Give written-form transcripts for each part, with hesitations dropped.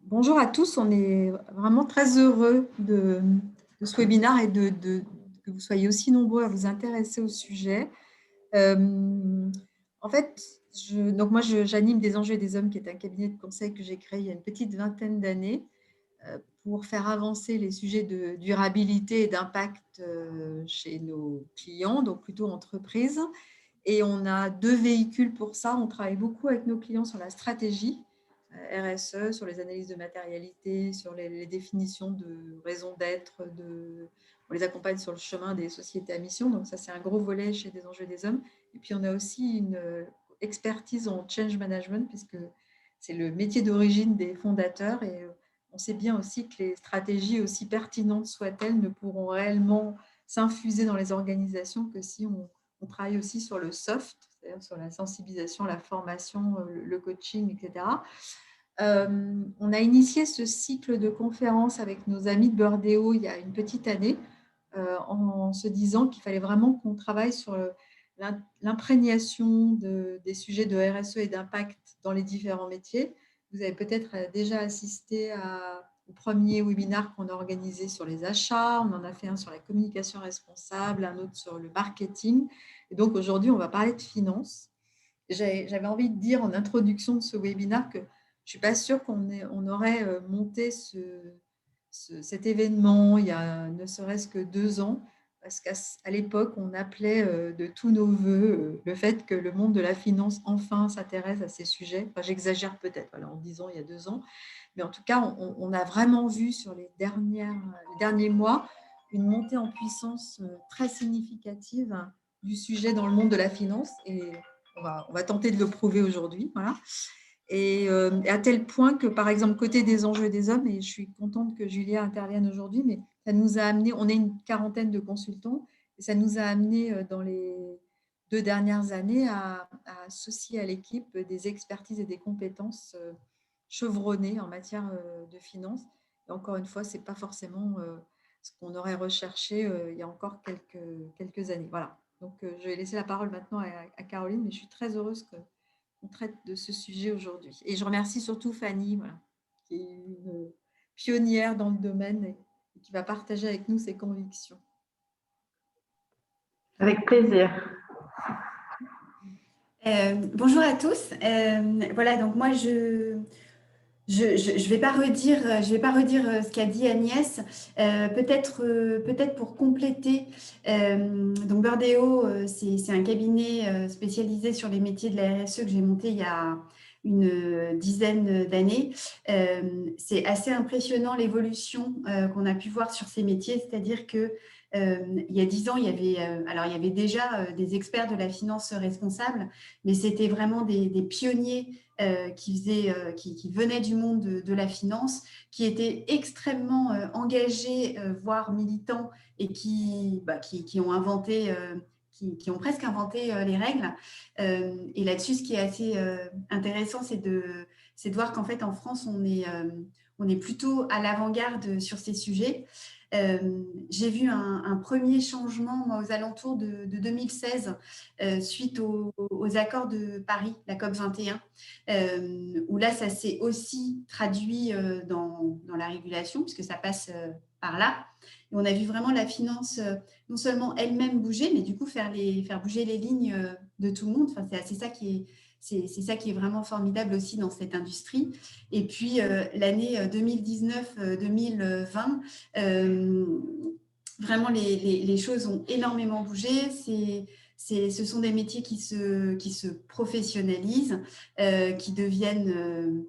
Bonjour à tous, on est vraiment très heureux de ce webinaire et que vous soyez aussi nombreux à vous intéresser au sujet. En fait, j'anime des enjeux et des hommes, qui est un cabinet de conseil que j'ai créé il y a une petite vingtaine d'années pour faire avancer les sujets de durabilité et d'impact chez nos clients, donc plutôt entreprises. Et on a deux véhicules pour ça. On travaille beaucoup avec nos clients sur la stratégie RSE, sur les analyses de matérialité, sur les définitions de raison d'être. On les accompagne sur le chemin des sociétés à mission. Donc ça, c'est un gros volet chez des enjeux des hommes. Et puis, on a aussi une expertise en change management, puisque c'est le métier d'origine des fondateurs. Et on sait bien aussi que les stratégies, aussi pertinentes soient-elles, ne pourront réellement s'infuser dans les organisations que si on travaille aussi sur le soft, c'est-à-dire sur la sensibilisation, la formation, le coaching, etc. On a initié ce cycle de conférences avec nos amis de Burdeo il y a une petite année, en se disant qu'il fallait vraiment qu'on travaille sur l'imprégnation des sujets de RSE et d'impact dans les différents métiers. Vous avez peut-être déjà assisté au premier webinaire qu'on a organisé sur les achats. On en a fait un sur la communication responsable, un autre sur le marketing. Et donc aujourd'hui, on va parler de finance. J'avais envie de dire en introduction de ce webinaire que je ne suis pas sûre qu'on aurait monté cet événement il y a ne serait-ce que 2 ans, parce qu'à l'époque, on appelait de tous nos voeux le fait que le monde de la finance enfin s'intéresse à ces sujets. Enfin, j'exagère peut-être en disant il y a 2 ans, mais en tout cas, on a vraiment vu sur les derniers mois une montée en puissance très significative du sujet dans le monde de la finance, et on va tenter de le prouver aujourd'hui. Voilà. Et à tel point que, par exemple, côté des enjeux des hommes, et je suis contente que Julia intervienne aujourd'hui, mais ça nous a amené, on est une quarantaine de consultants, et ça nous a amené dans les 2 dernières années à associer à l'équipe des expertises et des compétences chevronnées en matière de finance. Et encore une fois, ce n'est pas forcément ce qu'on aurait recherché il y a encore quelques années. Voilà. Donc, je vais laisser la parole maintenant à Caroline, mais je suis très heureuse qu'on traite de ce sujet aujourd'hui. Et je remercie surtout Fanny, voilà, qui est une pionnière dans le domaine et qui va partager avec nous ses convictions. Avec plaisir. Bonjour à tous. Voilà, donc moi je vais pas redire ce qu'a dit Agnès. Peut-être pour compléter. Donc Burdeo, c'est un cabinet spécialisé sur les métiers de la RSE que j'ai monté il y a une dizaine d'années. C'est assez impressionnant l'évolution qu'on a pu voir sur ces métiers, c'est-à-dire que il y a 10 ans, il y avait déjà des experts de la finance responsable, mais c'était vraiment des pionniers qui venaient du monde de la finance, qui étaient extrêmement engagés, voire militants, et qui ont inventé, qui ont presque inventé les règles. Et là-dessus, ce qui est assez intéressant, c'est de voir qu'en fait, en France, on est plutôt à l'avant-garde sur ces sujets. J'ai vu un premier changement, moi, aux alentours de 2016, suite aux accords de Paris, la COP 21, où là, ça s'est aussi traduit dans la régulation, puisque ça passe par là. Et on a vu vraiment la finance, non seulement elle-même bouger, mais du coup faire bouger les lignes de tout le monde. Enfin, c'est ça qui est vraiment formidable aussi dans cette industrie. Et puis, l'année 2019-2020, vraiment, les choses ont énormément bougé. Ce sont des métiers qui se professionnalisent, qui deviennent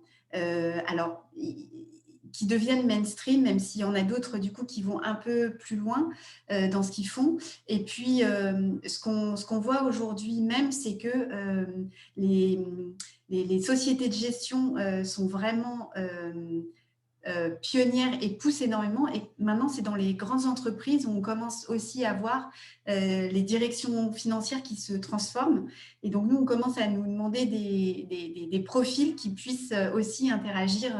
qui deviennent mainstream, même s'il y en a d'autres du coup qui vont un peu plus loin dans ce qu'ils font. Et puis, ce qu'on voit aujourd'hui même, c'est que les sociétés de gestion sont vraiment pionnières et poussent énormément. Et maintenant, c'est dans les grandes entreprises où on commence aussi à voir les directions financières qui se transforment. Et donc, nous, on commence à nous demander des profils qui puissent aussi interagir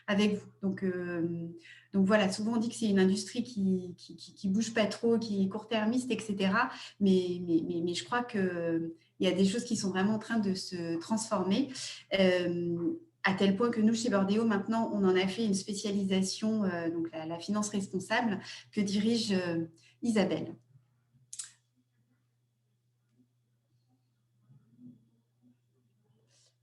avec vous. Donc voilà, souvent on dit que c'est une industrie qui bouge pas trop, qui est court-termiste, etc. Mais je crois qu'il y a des choses qui sont vraiment en train de se transformer. À tel point que nous, chez Bordéo, maintenant, on en a fait une spécialisation, donc la finance responsable, que dirige Isabelle.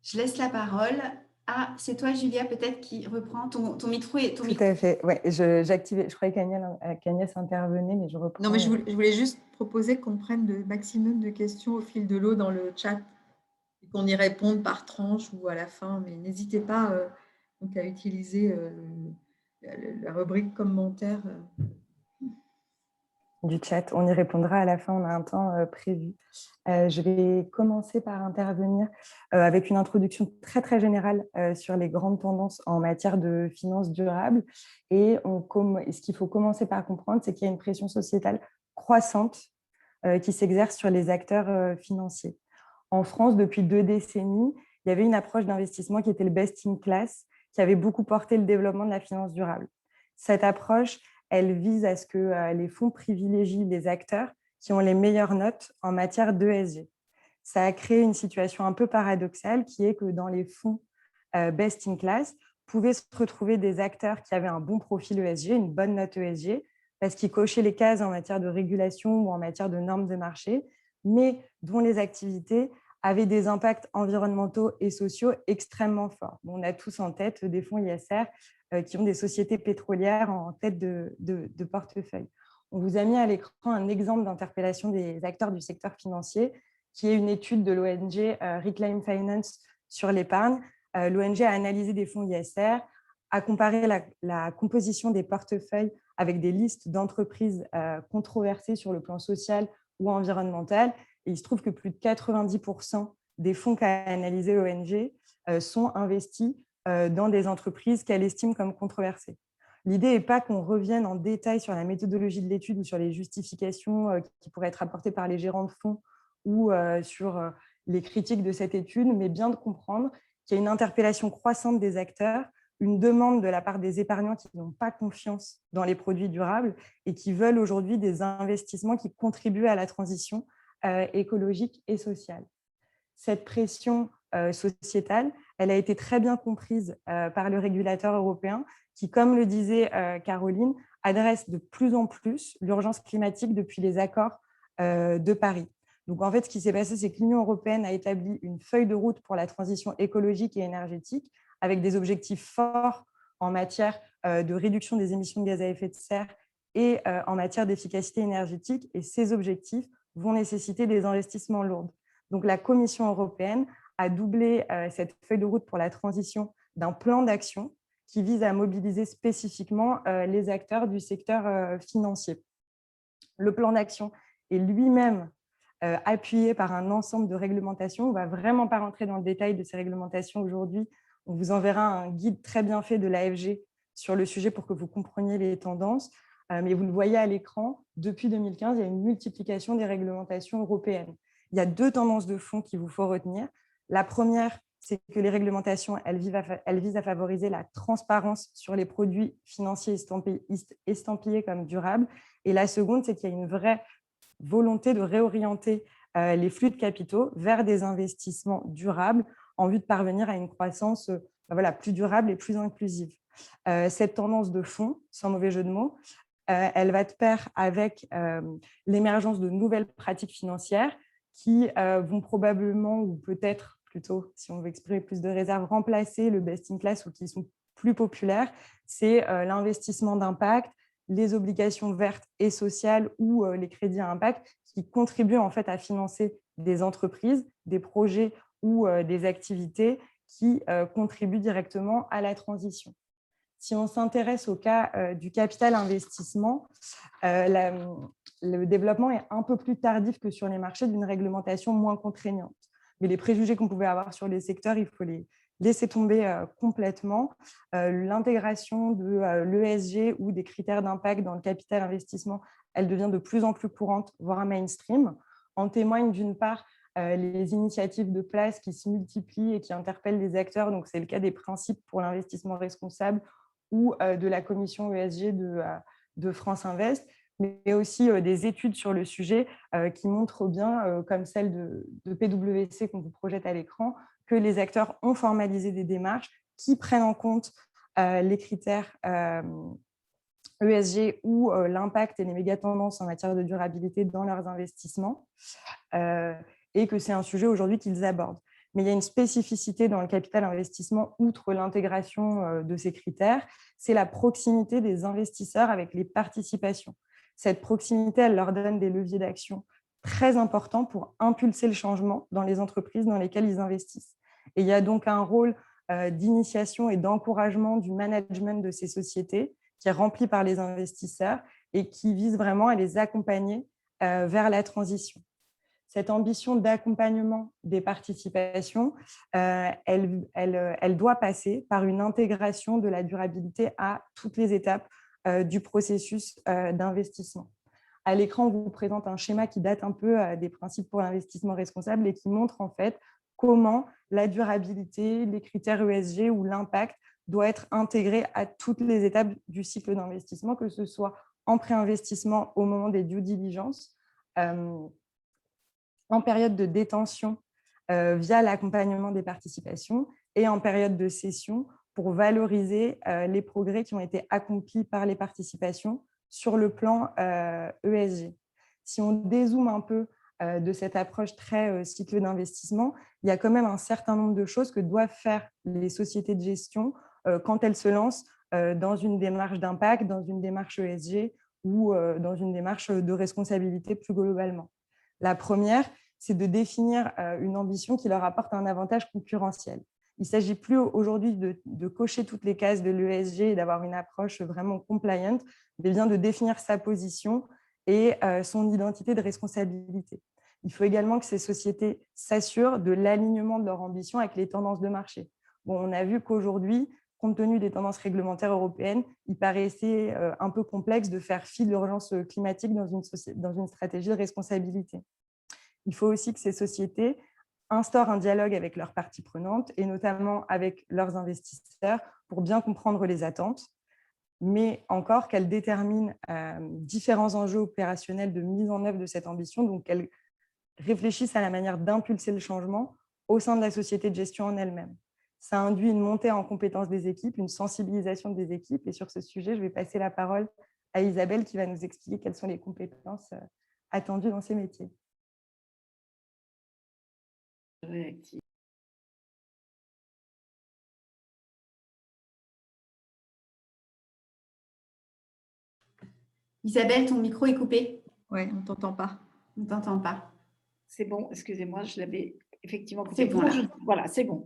Je laisse la parole. Ah, c'est toi, Julia, peut-être, qui reprend ton micro. Tout à fait. Ouais, j'activais. Je croyais qu'Agnès intervenait, mais je Non, mais reprends. je voulais juste proposer qu'on prenne le maximum de questions au fil de l'eau dans le chat et qu'on y réponde par tranche ou à la fin. Mais n'hésitez pas donc à utiliser la rubrique commentaires. Du chat. On y répondra à la fin, on a un temps prévu. Je vais commencer par intervenir avec une introduction très, très générale sur les grandes tendances en matière de finances durables. Et ce qu'il faut commencer par comprendre, c'est qu'il y a une pression sociétale croissante qui s'exerce sur les acteurs financiers. En France, depuis 2 décennies, il y avait une approche d'investissement qui était le best in class, qui avait beaucoup porté le développement de la finance durable. Cette approche, elle vise à ce que les fonds privilégient les acteurs qui ont les meilleures notes en matière d'ESG. Ça a créé une situation un peu paradoxale qui est que dans les fonds best in class, pouvaient se retrouver des acteurs qui avaient un bon profil ESG, une bonne note ESG, parce qu'ils cochaient les cases en matière de régulation ou en matière de normes de marché, mais dont les activités avaient des impacts environnementaux et sociaux extrêmement forts. On a tous en tête des fonds ISR qui ont des sociétés pétrolières en tête de portefeuille. On vous a mis à l'écran un exemple d'interpellation des acteurs du secteur financier, qui est une étude de l'ONG Reclaim Finance sur l'épargne. L'ONG a analysé des fonds ISR, a comparé la composition des portefeuilles avec des listes d'entreprises controversées sur le plan social ou environnemental. Et il se trouve que plus de 90% des fonds qu'a analysé l'ONG sont investis dans des entreprises qu'elle estime comme controversées. L'idée n'est pas qu'on revienne en détail sur la méthodologie de l'étude ou sur les justifications qui pourraient être apportées par les gérants de fonds ou sur les critiques de cette étude, mais bien de comprendre qu'il y a une interpellation croissante des acteurs, une demande de la part des épargnants qui n'ont pas confiance dans les produits durables et qui veulent aujourd'hui des investissements qui contribuent à la transition écologique et sociale. Cette pression sociétale, elle a été très bien comprise par le régulateur européen qui, comme le disait Caroline, adresse de plus en plus l'urgence climatique depuis les accords de Paris. Donc, en fait, ce qui s'est passé, c'est que l'Union européenne a établi une feuille de route pour la transition écologique et énergétique avec des objectifs forts en matière de réduction des émissions de gaz à effet de serre et en matière d'efficacité énergétique. Et ces objectifs vont nécessiter des investissements lourds. Donc, la Commission européenne a doublé cette feuille de route pour la transition d'un plan d'action qui vise à mobiliser spécifiquement les acteurs du secteur financier. Le plan d'action est lui-même appuyé par un ensemble de réglementations. On ne va vraiment pas rentrer dans le détail de ces réglementations aujourd'hui. On vous enverra un guide très bien fait de l'AFG sur le sujet pour que vous compreniez les tendances. Mais vous le voyez à l'écran, depuis 2015, il y a une multiplication des réglementations européennes. Il y a 2 tendances de fond qu'il vous faut retenir. La première, c'est que les réglementations, elles visent à favoriser la transparence sur les produits financiers estampillés comme durables. Et la seconde, c'est qu'il y a une vraie volonté de réorienter les flux de capitaux vers des investissements durables en vue de parvenir à une croissance plus durable et plus inclusive. Cette tendance de fond, sans mauvais jeu de mots, elle va de pair avec l'émergence de nouvelles pratiques financières qui vont probablement, ou peut-être plutôt, si on veut exprimer plus de réserve, remplacer le best in class ou qui sont plus populaires. C'est l'investissement d'impact, les obligations vertes et sociales ou les crédits à impact qui contribuent en fait à financer des entreprises, des projets ou des activités qui contribuent directement à la transition. Si on s'intéresse au cas du capital investissement, le développement est un peu plus tardif que sur les marchés d'une réglementation moins contraignante. Mais les préjugés qu'on pouvait avoir sur les secteurs, il faut les laisser tomber complètement. L'intégration de l'ESG ou des critères d'impact dans le capital investissement, elle devient de plus en plus courante, voire mainstream. En témoignent d'une part les initiatives de place qui se multiplient et qui interpellent les acteurs. Donc, c'est le cas des principes pour l'investissement responsable ou de la commission ESG de France Invest, mais aussi des études sur le sujet qui montrent bien, comme celle de PwC qu'on vous projette à l'écran, que les acteurs ont formalisé des démarches qui prennent en compte les critères ESG ou l'impact et les méga-tendances en matière de durabilité dans leurs investissements, et que c'est un sujet aujourd'hui qu'ils abordent. Mais il y a une spécificité dans le capital investissement, outre l'intégration de ces critères, c'est la proximité des investisseurs avec les participations. Cette proximité, elle leur donne des leviers d'action très importants pour impulser le changement dans les entreprises dans lesquelles ils investissent. Et il y a donc un rôle d'initiation et d'encouragement du management de ces sociétés qui est rempli par les investisseurs et qui vise vraiment à les accompagner vers la transition. Cette ambition d'accompagnement des participations, elle doit passer par une intégration de la durabilité à toutes les étapes du processus d'investissement. À l'écran, on vous présente un schéma qui date un peu des principes pour l'investissement responsable et qui montre en fait comment la durabilité, les critères ESG ou l'impact doit être intégré à toutes les étapes du cycle d'investissement, que ce soit en pré-investissement au moment des due diligence, en période de détention via l'accompagnement des participations et en période de cession pour valoriser les progrès qui ont été accomplis par les participations sur le plan ESG. Si on dézoome un peu de cette approche très cycle d'investissement, il y a quand même un certain nombre de choses que doivent faire les sociétés de gestion quand elles se lancent dans une démarche d'impact, dans une démarche ESG ou dans une démarche de responsabilité plus globalement. La première, c'est de définir une ambition qui leur apporte un avantage concurrentiel. Il ne s'agit plus aujourd'hui de cocher toutes les cases de l'ESG et d'avoir une approche vraiment compliant, mais bien de définir sa position et son identité de responsabilité. Il faut également que ces sociétés s'assurent de l'alignement de leur ambition avec les tendances de marché. Bon, on a vu qu'aujourd'hui, compte tenu des tendances réglementaires européennes, il paraissait un peu complexe de faire fi de l'urgence climatique dans une stratégie de responsabilité. Il faut aussi que ces sociétés instaurent un dialogue avec leurs parties prenantes et notamment avec leurs investisseurs pour bien comprendre les attentes, mais encore qu'elles déterminent différents enjeux opérationnels de mise en œuvre de cette ambition, donc qu'elles réfléchissent à la manière d'impulser le changement au sein de la société de gestion en elle-même. Ça induit une montée en compétences des équipes, une sensibilisation des équipes. Et sur ce sujet, je vais passer la parole à Isabelle qui va nous expliquer quelles sont les compétences attendues dans ces métiers. Isabelle, ton micro est coupé. Oui, on ne t'entend pas. On ne t'entend pas. C'est bon, excusez-moi, je l'avais effectivement coupé. C'est bon, là. Voilà, c'est bon.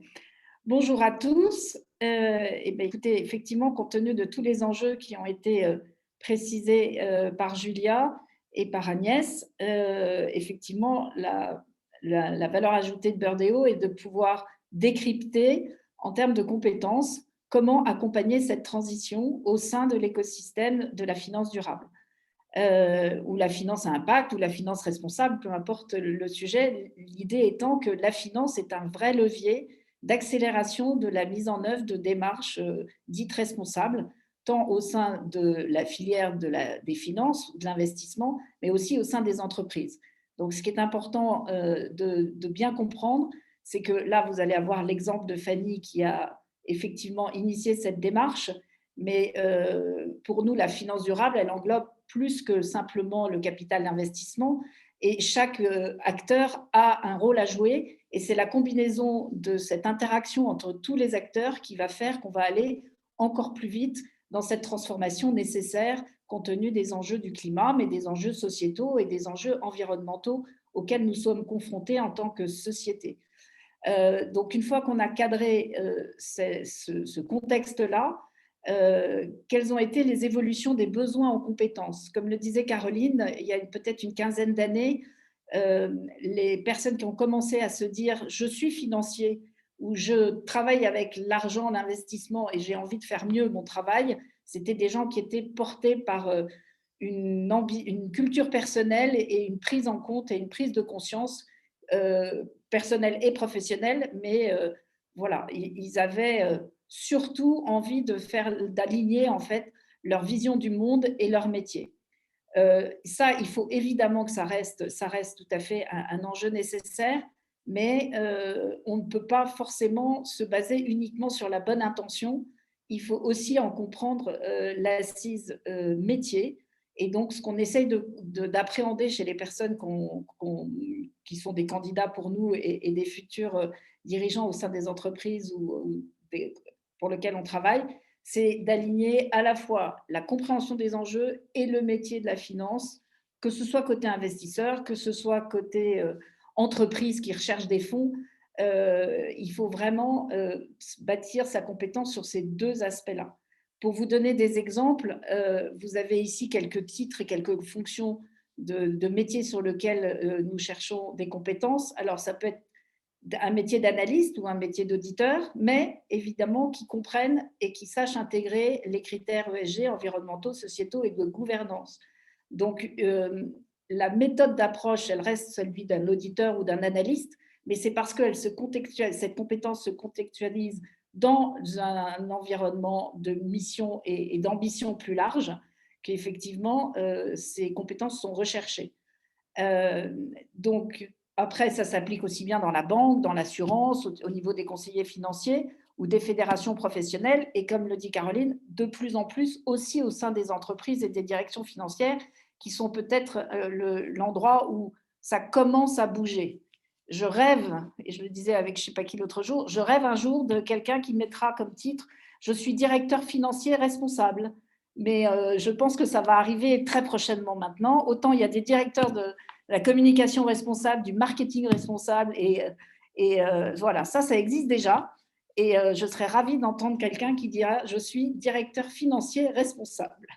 Bonjour à tous. Écoutez, effectivement, compte tenu de tous les enjeux qui ont été précisés par Julia et par Agnès, effectivement, la valeur ajoutée de Burdeo est de pouvoir décrypter en termes de compétences comment accompagner cette transition au sein de l'écosystème de la finance durable. Ou la finance à impact, ou la finance responsable, peu importe le sujet, l'idée étant que la finance est un vrai levier d'accélération de la mise en œuvre de démarches dites responsables, tant au sein de la filière des finances, de l'investissement, mais aussi au sein des entreprises. Donc, ce qui est important de bien comprendre, c'est que là, vous allez avoir l'exemple de Fanny qui a effectivement initié cette démarche, mais pour nous, la finance durable, elle englobe plus que simplement le capital d'investissement et chaque acteur a un rôle à jouer et c'est la combinaison de cette interaction entre tous les acteurs qui va faire qu'on va aller encore plus vite dans cette transformation nécessaire compte tenu des enjeux du climat, mais des enjeux sociétaux et des enjeux environnementaux auxquels nous sommes confrontés en tant que société. Donc, une fois qu'on a cadré ce contexte-là, quelles ont été les évolutions des besoins en compétences? Comme le disait Caroline, il y a peut-être une quinzaine d'années, les personnes qui ont commencé à se dire « je suis financier » ou « je travaille avec l'argent, l'investissement et j'ai envie de faire mieux mon travail », c'était des gens qui étaient portés par une culture personnelle et une prise en compte et une prise de conscience personnelle et professionnelle, mais voilà, ils avaient surtout envie d'aligner en fait leur vision du monde et leur métier. Ça, il faut évidemment que ça reste tout à fait un enjeu nécessaire, mais on ne peut pas forcément se baser uniquement sur la bonne intention. Il faut aussi en comprendre l'assise métier. Et donc, ce qu'on essaye d'appréhender chez les personnes qui sont des candidats pour nous et des futurs dirigeants au sein des entreprises pour lesquelles on travaille, c'est d'aligner à la fois la compréhension des enjeux et le métier de la finance, que ce soit côté investisseur, que ce soit côté entreprise qui recherche des fonds. Il faut vraiment bâtir sa compétence sur ces deux aspects-là. Pour vous donner des exemples, vous avez ici quelques titres et quelques fonctions de métiers sur lesquels nous cherchons des compétences. Alors, ça peut être un métier d'analyste ou un métier d'auditeur, mais évidemment qui comprennent et qui sachent intégrer les critères ESG, environnementaux, sociétaux et de gouvernance. Donc, la méthode d'approche, elle reste celle d'un auditeur ou d'un analyste, mais c'est parce que cette compétence se contextualise dans un environnement de mission et d'ambition plus large qu'effectivement, ces compétences sont recherchées. Donc, après, ça s'applique aussi bien dans la banque, dans l'assurance, au niveau des conseillers financiers ou des fédérations professionnelles. Et comme le dit Caroline, de plus en plus aussi au sein des entreprises et des directions financières qui sont peut-être l'endroit où ça commence à bouger. Je rêve, et je le disais avec je ne sais pas qui l'autre jour, je rêve un jour de quelqu'un qui mettra comme titre « Je suis directeur financier responsable ». Mais je pense que ça va arriver très prochainement maintenant. Autant il y a des directeurs de la communication responsable, du marketing responsable, et voilà, ça existe déjà. Et je serais ravie d'entendre quelqu'un qui dira « Je suis directeur financier responsable ».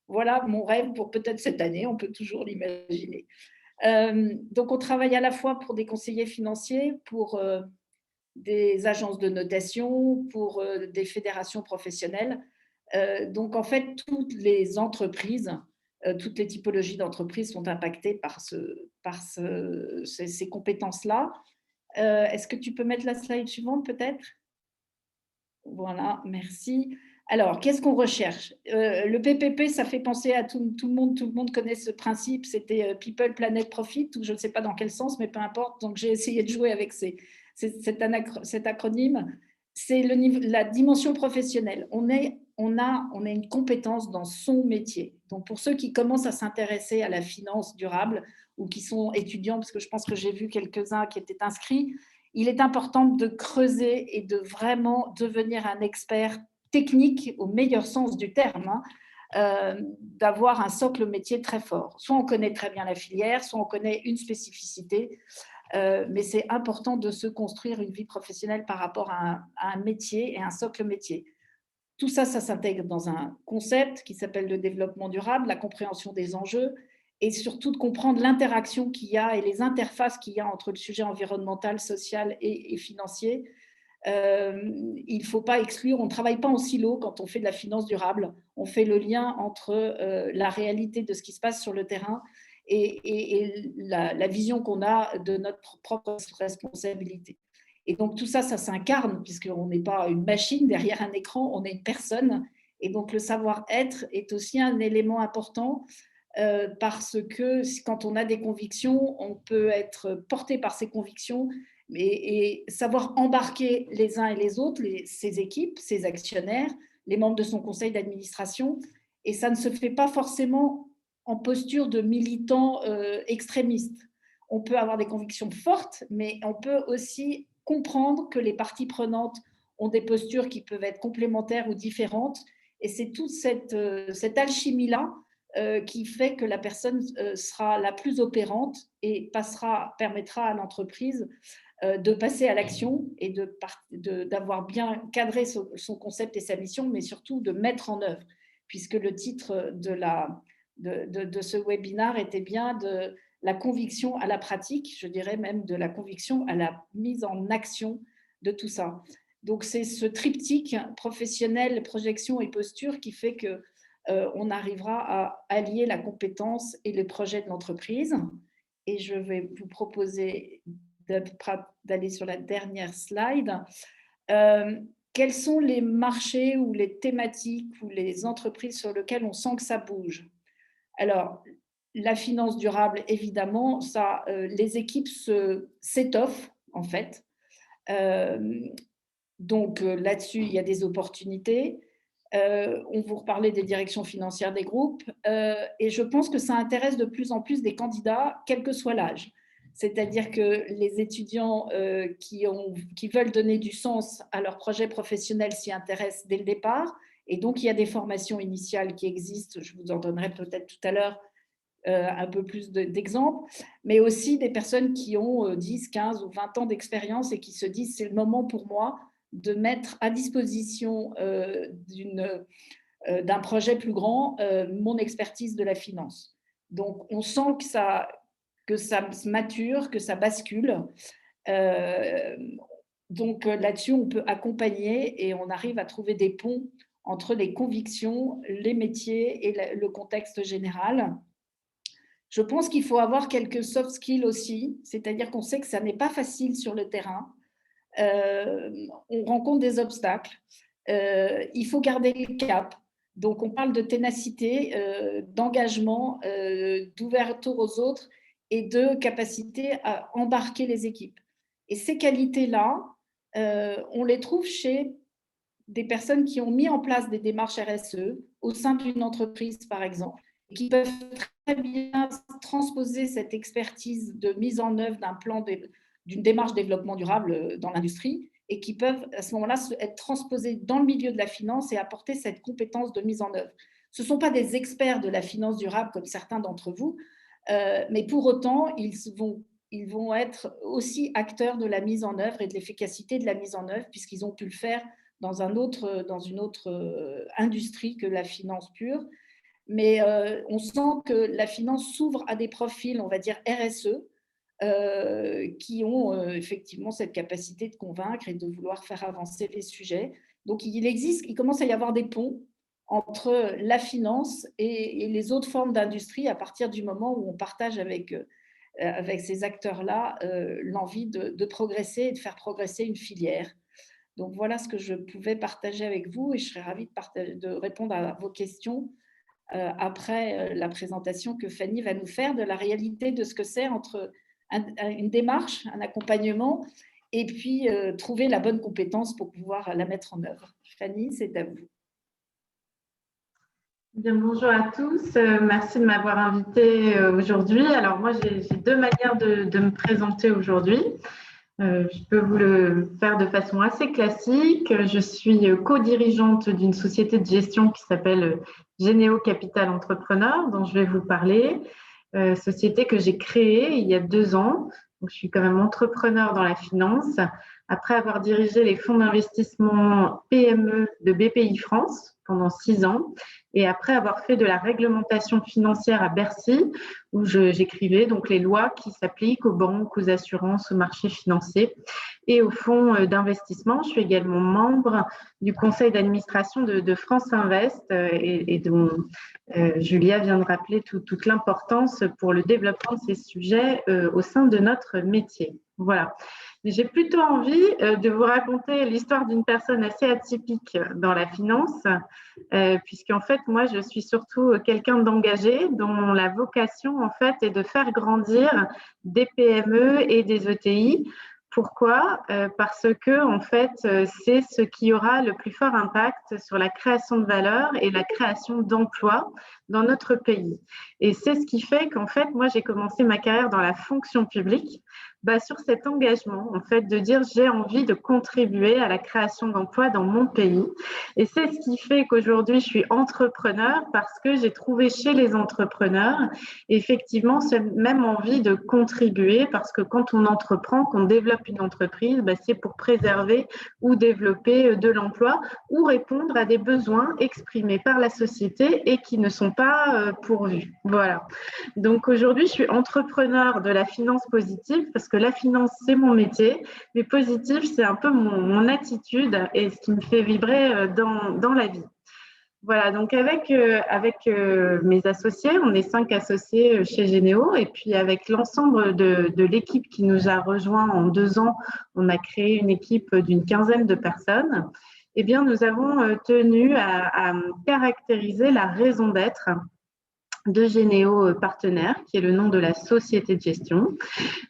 Voilà mon rêve pour peut-être cette année, on peut toujours l'imaginer. Donc, on travaille à la fois pour des conseillers financiers, pour des agences de notation, pour des fédérations professionnelles. Donc, en fait, toutes les entreprises, toutes les typologies d'entreprises sont impactées par ces compétences-là. Est-ce que tu peux mettre la slide suivante, peut-être? Voilà, merci. Alors, qu'est-ce qu'on recherche? Le PPP, ça fait penser à tout le monde. Tout le monde connaît ce principe. C'était People, Planet, Profit, ou je ne sais pas dans quel sens, mais peu importe. Donc, j'ai essayé de jouer avec cet acronyme. C'est la dimension professionnelle. On a une compétence dans son métier. Donc, pour ceux qui commencent à s'intéresser à la finance durable ou qui sont étudiants, parce que je pense que j'ai vu quelques-uns qui étaient inscrits, il est important de creuser et de vraiment devenir un expert technique au meilleur sens du terme, d'avoir un socle métier très fort. Soit on connaît très bien la filière, soit on connaît une spécificité, mais c'est important de se construire une vie professionnelle par rapport à un métier et un socle métier. Tout ça, ça s'intègre dans un concept qui s'appelle le développement durable, la compréhension des enjeux, et surtout de comprendre l'interaction qu'il y a et les interfaces qu'il y a entre le sujet environnemental, social et financier. Il ne faut pas exclure, on ne travaille pas en silo quand on fait de la finance durable, on fait le lien entre la réalité de ce qui se passe sur le terrain et la vision qu'on a de notre propre responsabilité. Et donc tout ça, ça s'incarne, puisqu'on n'est pas une machine derrière un écran, on est une personne. Et donc le savoir-être est aussi un élément important parce que quand on a des convictions, on peut être porté par ces convictions et savoir embarquer les uns et les autres, ses équipes, ses actionnaires, les membres de son conseil d'administration. Et ça ne se fait pas forcément en posture de militant extrémiste. On peut avoir des convictions fortes, mais on peut aussi comprendre que les parties prenantes ont des postures qui peuvent être complémentaires ou différentes. Et c'est toute cette alchimie-là qui fait que la personne sera la plus opérante et permettra à l'entreprise de passer à l'action et d'avoir bien cadré son concept et sa mission, mais surtout de mettre en œuvre, puisque le titre de ce webinaire était bien de la conviction à la pratique, je dirais même de la conviction à la mise en action de tout ça. Donc, c'est ce triptyque professionnel, projection et posture qui fait qu'on arrivera à allier la compétence et le projet de l'entreprise. Et je vais vous proposer d'aller sur la dernière slide. Quels sont les marchés ou les thématiques ou les entreprises sur lesquelles on sent que ça bouge? Alors, la finance durable, évidemment, les équipes s'étoffent en fait. Donc là-dessus, il y a des opportunités. On vous reparlait des directions financières des groupes. Et je pense que ça intéresse de plus en plus des candidats, quel que soit l'âge. C'est-à-dire que les étudiants qui veulent donner du sens à leur projet professionnel s'y intéressent dès le départ. Et donc, il y a des formations initiales qui existent. Je vous en donnerai peut-être tout à l'heure un peu plus d'exemples, mais aussi des personnes qui ont 10, 15 ou 20 ans d'expérience et qui se disent c'est le moment pour moi de mettre à disposition d'un projet plus grand mon expertise de la finance. Donc, on sent que ça se mature, que ça bascule. Donc, là-dessus, on peut accompagner et on arrive à trouver des ponts entre les convictions, les métiers et le contexte général. Je pense qu'il faut avoir quelques soft skills aussi, c'est-à-dire qu'on sait que ça n'est pas facile sur le terrain. On rencontre des obstacles. Il faut garder le cap. Donc, on parle de ténacité, d'engagement, d'ouverture aux autres et de capacité à embarquer les équipes. Et ces qualités-là, on les trouve chez des personnes qui ont mis en place des démarches RSE au sein d'une entreprise, par exemple, et qui peuvent très bien transposer cette expertise de mise en œuvre d'un plan d'une démarche développement durable dans l'industrie et qui peuvent à ce moment-là être transposés dans le milieu de la finance et apporter cette compétence de mise en œuvre. Ce ne sont pas des experts de la finance durable comme certains d'entre vous, mais pour autant, ils vont être aussi acteurs de la mise en œuvre et de l'efficacité de la mise en œuvre puisqu'ils ont pu le faire dans une autre industrie que la finance pure. Mais on sent que la finance s'ouvre à des profils, on va dire RSE, qui ont effectivement cette capacité de convaincre et de vouloir faire avancer les sujets. Donc, il commence à y avoir des ponts entre la finance et les autres formes d'industrie à partir du moment où on partage avec ces acteurs-là l'envie de progresser et de faire progresser une filière. Donc, voilà ce que je pouvais partager avec vous et je serais ravie de répondre à vos questions après la présentation que Fanny va nous faire de la réalité de ce que c'est entre une démarche, un accompagnement et puis trouver la bonne compétence pour pouvoir la mettre en œuvre. Fanny, c'est à vous. Bien, bonjour à tous. Merci de m'avoir invitée aujourd'hui. Alors, moi, j'ai deux manières de me présenter aujourd'hui. Je peux vous le faire de façon assez classique. Je suis co-dirigeante d'une société de gestion qui s'appelle Généo Capital Entrepreneur, dont je vais vous parler. Société que j'ai créée il y a 2 ans. Donc, je suis quand même entrepreneur dans la finance. Après avoir dirigé les fonds d'investissement PME de BPI France pendant 6 ans et après avoir fait de la réglementation financière à Bercy, où j'écrivais donc les lois qui s'appliquent aux banques, aux assurances, aux marchés financiers et aux fonds d'investissement. Je suis également membre du conseil d'administration de France Invest et dont Julia vient de rappeler toute l'importance pour le développement de ces sujets au sein de notre métier. Voilà. Mais j'ai plutôt envie de vous raconter l'histoire d'une personne assez atypique dans la finance, puisqu'en fait, moi, je suis surtout quelqu'un d'engagé dont la vocation, en fait, est de faire grandir des PME et des ETI. Pourquoi ? Parce que, en fait, c'est ce qui aura le plus fort impact sur la création de valeur et la création d'emplois dans notre pays. Et c'est ce qui fait qu'en fait, moi, j'ai commencé ma carrière dans la fonction publique sur cet engagement, en fait, de dire j'ai envie de contribuer à la création d'emplois dans mon pays. Et c'est ce qui fait qu'aujourd'hui, je suis entrepreneur parce que j'ai trouvé chez les entrepreneurs, effectivement, cette même envie de contribuer parce que quand on entreprend, qu'on développe une entreprise, c'est pour préserver ou développer de l'emploi ou répondre à des besoins exprimés par la société et qui ne sont pas pourvus. Voilà. Donc aujourd'hui, je suis entrepreneur de la finance positive parce que la finance, c'est mon métier, mais positif, c'est un peu mon attitude et ce qui me fait vibrer dans la vie. Voilà, donc avec mes associés, on est 5 associés chez Généo et puis avec l'ensemble de l'équipe qui nous a rejoints en 2 ans, on a créé une équipe d'une 15aine de personnes. Eh bien, nous avons tenu à caractériser la raison d'être de Généo Partenaires, qui est le nom de la société de gestion.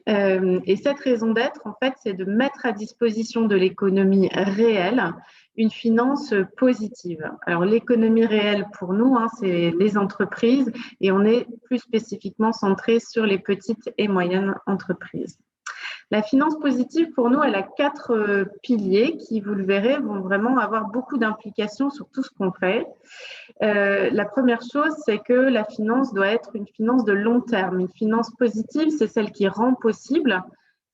Et cette raison d'être, en fait, c'est de mettre à disposition de l'économie réelle une finance positive. Alors, l'économie réelle pour nous, c'est les entreprises et on est plus spécifiquement centré sur les petites et moyennes entreprises. La finance positive, pour nous, elle a 4 piliers qui, vous le verrez, vont vraiment avoir beaucoup d'implications sur tout ce qu'on fait. La première chose, c'est que la finance doit être une finance de long terme. Une finance positive, c'est celle qui rend possible,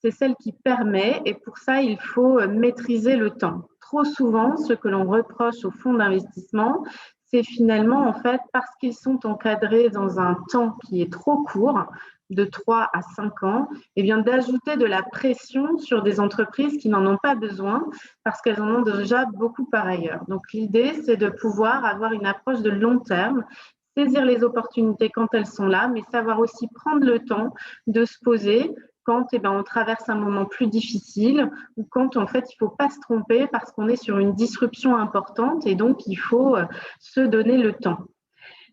c'est celle qui permet, et pour ça, il faut maîtriser le temps. Trop souvent, ce que l'on reproche aux fonds d'investissement, c'est finalement, en fait, parce qu'ils sont encadrés dans un temps qui est trop court, de 3 à 5 ans, eh bien, d'ajouter de la pression sur des entreprises qui n'en ont pas besoin parce qu'elles en ont déjà beaucoup par ailleurs. Donc, l'idée, c'est de pouvoir avoir une approche de long terme, saisir les opportunités quand elles sont là, mais savoir aussi prendre le temps de se poser quand on traverse un moment plus difficile ou quand, en fait, il ne faut pas se tromper parce qu'on est sur une disruption importante et donc, il faut se donner le temps.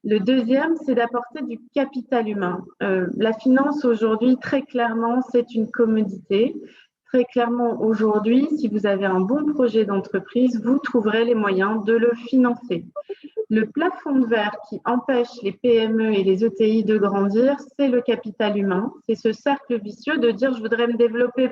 Le deuxième, c'est d'apporter du capital humain. La finance aujourd'hui, très clairement, c'est une commodité. Très clairement, aujourd'hui, si vous avez un bon projet d'entreprise, vous trouverez les moyens de le financer. Le plafond de verre qui empêche les PME et les ETI de grandir, c'est le capital humain. C'est ce cercle vicieux de dire je voudrais me développer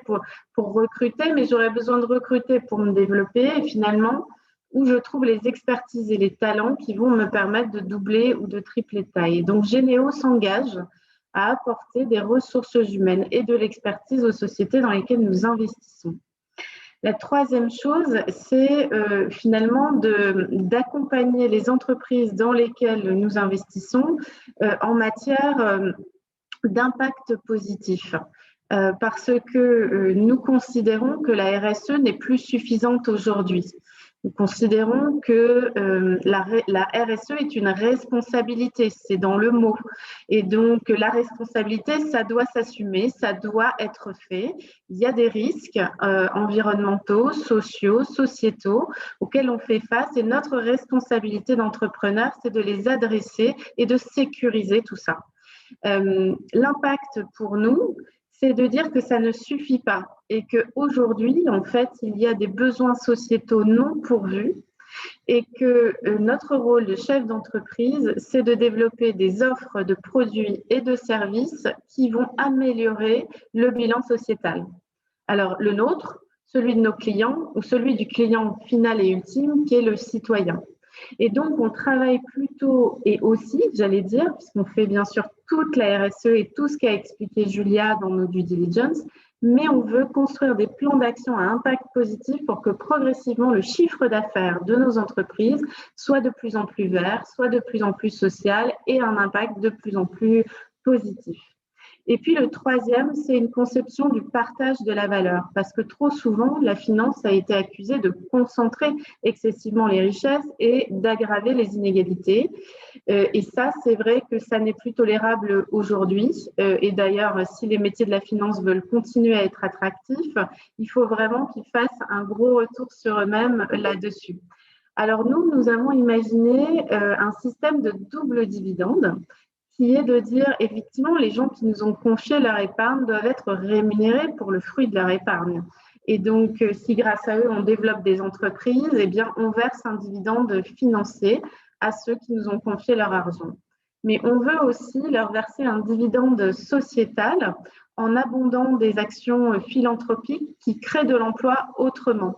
pour recruter, mais j'aurais besoin de recruter pour me développer. Et finalement, où je trouve les expertises et les talents qui vont me permettre de doubler ou de tripler de taille. Donc, Généo s'engage à apporter des ressources humaines et de l'expertise aux sociétés dans lesquelles nous investissons. La troisième chose, c'est finalement d'accompagner les entreprises dans lesquelles nous investissons en matière d'impact positif. Parce que nous considérons que la RSE n'est plus suffisante aujourd'hui. Nous considérons que la RSE est une responsabilité, c'est dans le mot. Et donc, la responsabilité, ça doit s'assumer, ça doit être fait. Il y a des risques environnementaux, sociaux, sociétaux auxquels on fait face. Et notre responsabilité d'entrepreneur, c'est de les adresser et de sécuriser tout ça. L'impact pour nous, c'est de dire que ça ne suffit pas et qu'aujourd'hui, en fait, il y a des besoins sociétaux non pourvus et que notre rôle de chef d'entreprise, c'est de développer des offres de produits et de services qui vont améliorer le bilan sociétal. Alors, le nôtre, celui de nos clients ou celui du client final et ultime qui est le citoyen. Et donc, on travaille plutôt, et aussi, j'allais dire, puisqu'on fait bien sûr toute la RSE et tout ce qu'a expliqué Julia dans nos due diligence, mais on veut construire des plans d'action à impact positif pour que progressivement le chiffre d'affaires de nos entreprises soit de plus en plus vert, soit de plus en plus social et un impact de plus en plus positif. Et puis le troisième, c'est une conception du partage de la valeur, parce que trop souvent, la finance a été accusée de concentrer excessivement les richesses et d'aggraver les inégalités. Et ça, c'est vrai que ça n'est plus tolérable aujourd'hui. Et d'ailleurs, si les métiers de la finance veulent continuer à être attractifs, il faut vraiment qu'ils fassent un gros retour sur eux-mêmes là-dessus. Alors nous avons imaginé un système de double dividende, qui est de dire, effectivement, les gens qui nous ont confié leur épargne doivent être rémunérés pour le fruit de leur épargne. Et donc, si grâce à eux, on développe des entreprises, eh bien, on verse un dividende financier à ceux qui nous ont confié leur argent. Mais on veut aussi leur verser un dividende sociétal en abondant des actions philanthropiques qui créent de l'emploi autrement.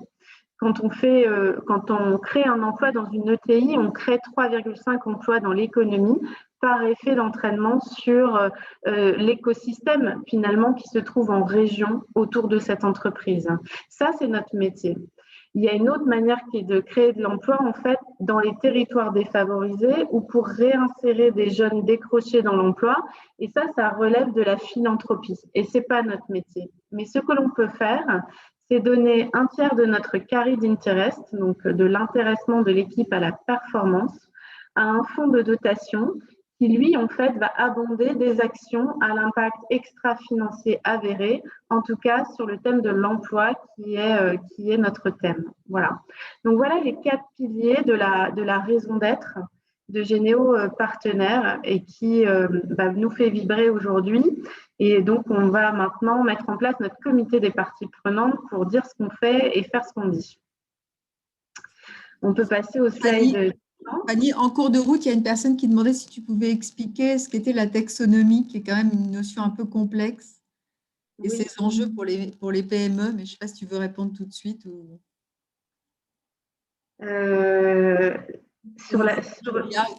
Quand on crée un emploi dans une ETI, on crée 3,5 emplois dans l'économie par effet d'entraînement sur l'écosystème finalement qui se trouve en région autour de cette entreprise. Ça, c'est notre métier. Il y a une autre manière qui est de créer de l'emploi en fait dans les territoires défavorisés ou pour réinsérer des jeunes décrochés dans l'emploi. Et ça relève de la philanthropie. Et c'est pas notre métier. Mais ce que l'on peut faire, c'est donner un tiers de notre carry d'interest, donc de l'intéressement de l'équipe à la performance, à un fonds de dotation qui, lui, en fait, va abonder des actions à l'impact extra-financier avéré, en tout cas sur le thème de l'emploi qui est notre thème. Voilà. Donc, voilà les 4 piliers de la raison d'être Généo partenaire et qui nous fait vibrer aujourd'hui. Et donc, on va maintenant mettre en place notre comité des parties prenantes pour dire ce qu'on fait et faire ce qu'on dit. On peut passer au slide. Fanny, en cours de route, il y a une personne qui demandait si tu pouvais expliquer ce qu'était la taxonomie, qui est quand même une notion un peu complexe, et ses enjeux pour les PME, mais je ne sais pas si tu veux répondre tout de suite. Ou...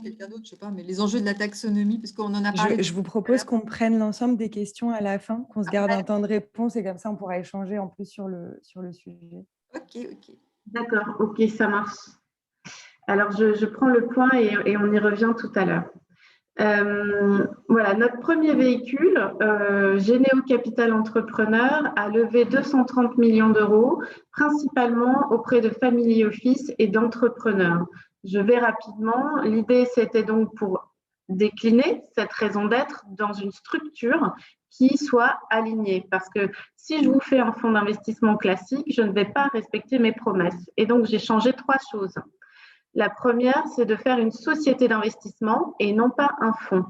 quelqu'un d'autre, je sais pas, mais les enjeux de la taxonomie, parce qu'on en a parlé. Je vous propose qu'on prenne l'ensemble des questions à la fin, qu'on se garde un temps de réponse et comme ça on pourra échanger en plus sur le sujet. Ok. D'accord, ok, ça marche. Alors je prends le point et on y revient tout à l'heure. Voilà, notre premier véhicule, Généo Capital Entrepreneur, a levé 230 millions d'euros, principalement auprès de family office et d'entrepreneurs. Je vais rapidement. L'idée, c'était donc pour décliner cette raison d'être dans une structure qui soit alignée. Parce que si je vous fais un fonds d'investissement classique, je ne vais pas respecter mes promesses. Et donc, j'ai changé 3 choses. La première, c'est de faire une société d'investissement et non pas un fonds.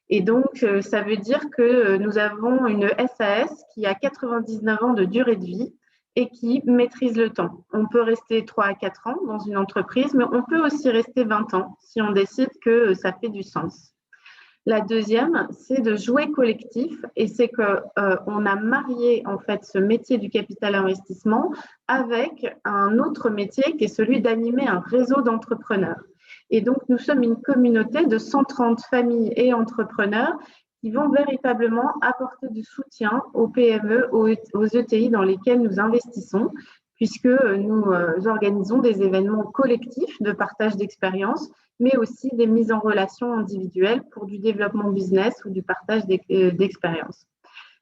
Et donc, ça veut dire que nous avons une SAS qui a 99 ans de durée de vie et qui maîtrise le temps. On peut rester 3 à 4 ans dans une entreprise, mais on peut aussi rester 20 ans si on décide que ça fait du sens. La deuxième, c'est de jouer collectif et c'est qu'on a marié en fait ce métier du capital investissement avec un autre métier qui est celui d'animer un réseau d'entrepreneurs. Et donc, nous sommes une communauté de 130 familles et entrepreneurs qui vont véritablement apporter du soutien aux PME, aux ETI dans lesquels nous investissons, puisque nous organisons des événements collectifs de partage d'expériences, mais aussi des mises en relation individuelles pour du développement business ou du partage d'expériences.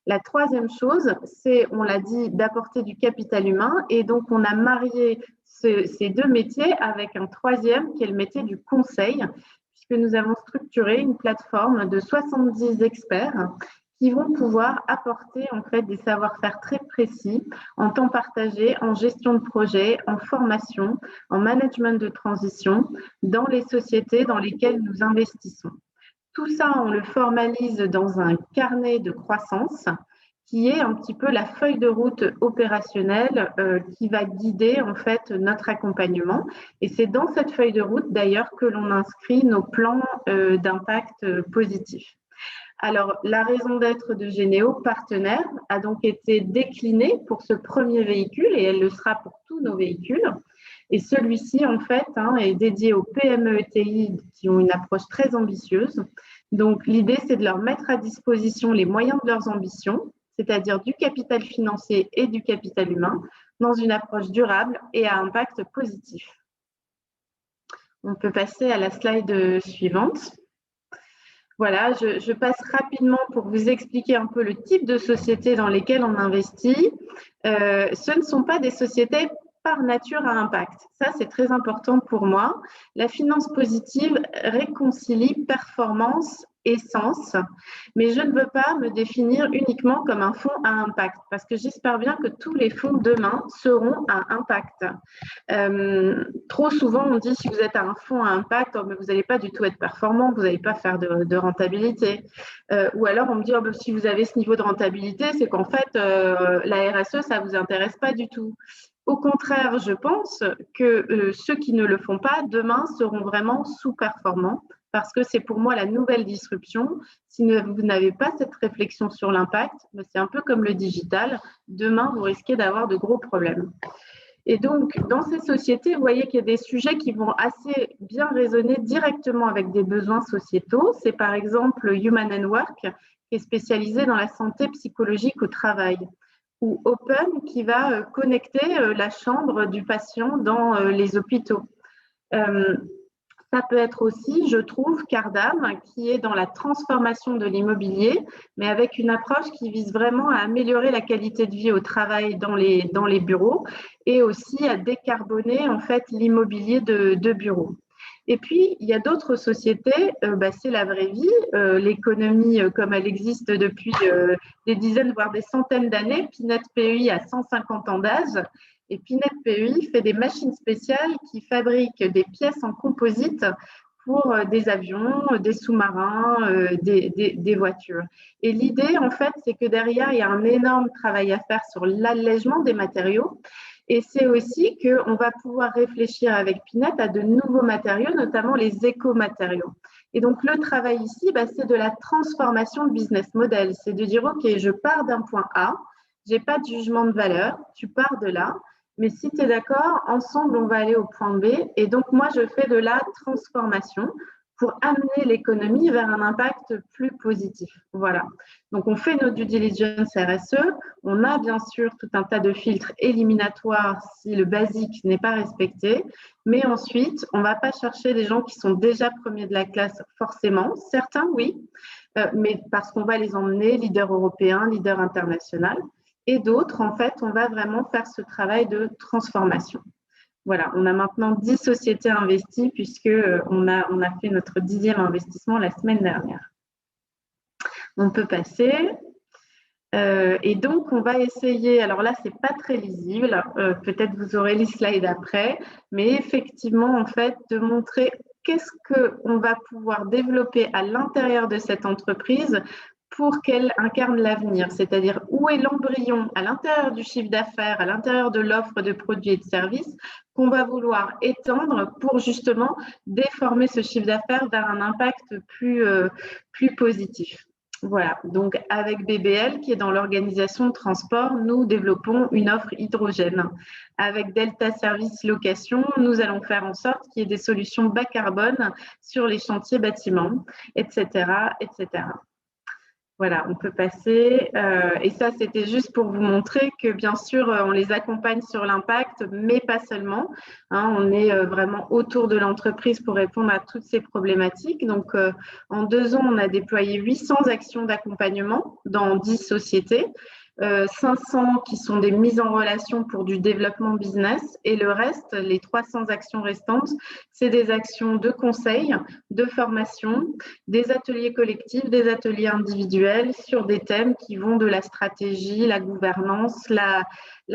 La troisième chose, c'est, on l'a dit, d'apporter du capital humain. Et donc, on a marié ces 2 métiers avec un troisième qui est le métier du conseil, puisque nous avons structuré une plateforme de 70 experts qui vont pouvoir apporter en fait des savoir-faire très précis en temps partagé, en gestion de projet, en formation, en management de transition dans les sociétés dans lesquelles nous investissons. Tout ça, on le formalise dans un carnet de croissance qui est un petit peu la feuille de route opérationnelle qui va guider en fait notre accompagnement. Et c'est dans cette feuille de route d'ailleurs que l'on inscrit nos plans d'impact positif. Alors, la raison d'être de Généo partenaire a donc été déclinée pour ce premier véhicule et elle le sera pour tous nos véhicules. Et celui-ci, en fait, est dédié aux PME ETI qui ont une approche très ambitieuse. Donc, l'idée, c'est de leur mettre à disposition les moyens de leurs ambitions, c'est-à-dire du capital financier et du capital humain, dans une approche durable et à impact positif. On peut passer à la slide suivante. Voilà, je passe rapidement pour vous expliquer un peu le type de société dans lesquelles on investit. Ce ne sont pas des sociétés par nature à impact. Ça, c'est très important pour moi. La finance positive réconcilie performance et sens, mais je ne veux pas me définir uniquement comme un fonds à impact parce que j'espère bien que tous les fonds demain seront à impact. Trop souvent, on dit si vous êtes à un fonds à impact, mais vous n'allez pas du tout être performant, vous n'allez pas faire de rentabilité. Ou alors, on me dit si vous avez ce niveau de rentabilité, c'est qu'en fait, la RSE, ça ne vous intéresse pas du tout. Au contraire, je pense que ceux qui ne le font pas, demain, seront vraiment sous-performants parce que c'est pour moi la nouvelle disruption. Si vous n'avez pas cette réflexion sur l'impact, c'est un peu comme le digital. Demain, vous risquez d'avoir de gros problèmes. Et donc, dans ces sociétés, vous voyez qu'il y a des sujets qui vont assez bien résonner directement avec des besoins sociétaux. C'est par exemple Human and Work, qui est spécialisé dans la santé psychologique au travail, ou Open, qui va connecter la chambre du patient dans les hôpitaux. Ça peut être aussi, je trouve, Cardam, qui est dans la transformation de l'immobilier, mais avec une approche qui vise vraiment à améliorer la qualité de vie au travail dans les bureaux et aussi à décarboner en fait l'immobilier de bureaux. Et puis, il y a d'autres sociétés, c'est la vraie vie, l'économie comme elle existe depuis des dizaines, voire des centaines d'années. Pinot PEI a 150 ans d'âge. Et Pinot PEI fait des machines spéciales qui fabriquent des pièces en composite pour des avions, des sous-marins, des voitures. Et l'idée, en fait, c'est que derrière, il y a un énorme travail à faire sur l'allègement des matériaux. Et c'est aussi qu'on va pouvoir réfléchir avec Pinette à de nouveaux matériaux, notamment les éco-matériaux. Et donc, le travail ici, c'est de la transformation de business model. C'est de dire, OK, je pars d'un point A, je n'ai pas de jugement de valeur, tu pars de là, mais si tu es d'accord, ensemble, on va aller au point B. Et donc, moi, je fais de la transformation pour amener l'économie vers un impact plus positif. Voilà. Donc, on fait nos due diligence RSE. On a bien sûr tout un tas de filtres éliminatoires si le basique n'est pas respecté. Mais ensuite, on ne va pas chercher des gens qui sont déjà premiers de la classe forcément. Certains, oui, mais parce qu'on va les emmener leader européen, leader international. Et d'autres, en fait, on va vraiment faire ce travail de transformation. Voilà, on a maintenant 10 sociétés investies puisqu'on a fait notre 10e investissement la semaine dernière. On peut passer. Et donc, on va essayer, alors là, ce n'est pas très lisible, peut-être vous aurez les slides après, mais effectivement, en fait, de montrer qu'est-ce qu'on va pouvoir développer à l'intérieur de cette entreprise pour qu'elle incarne l'avenir, c'est-à-dire où est l'embryon à l'intérieur du chiffre d'affaires, à l'intérieur de l'offre de produits et de services qu'on va vouloir étendre pour justement déformer ce chiffre d'affaires vers un impact plus positif. Voilà, donc avec BBL qui est dans l'organisation de transport, nous développons une offre hydrogène. Avec Delta Service Location, nous allons faire en sorte qu'il y ait des solutions bas carbone sur les chantiers bâtiments, etc., etc. Voilà, on peut passer. Et ça, c'était juste pour vous montrer que, bien sûr, on les accompagne sur l'impact, mais pas seulement. Hein, on est vraiment autour de l'entreprise pour répondre à toutes ces problématiques. Donc, en 2 ans, on a déployé 800 actions d'accompagnement dans 10 sociétés. 500 qui sont des mises en relation pour du développement business et le reste, les 300 actions restantes, c'est des actions de conseil, de formation, des ateliers collectifs, des ateliers individuels sur des thèmes qui vont de la stratégie, la gouvernance, la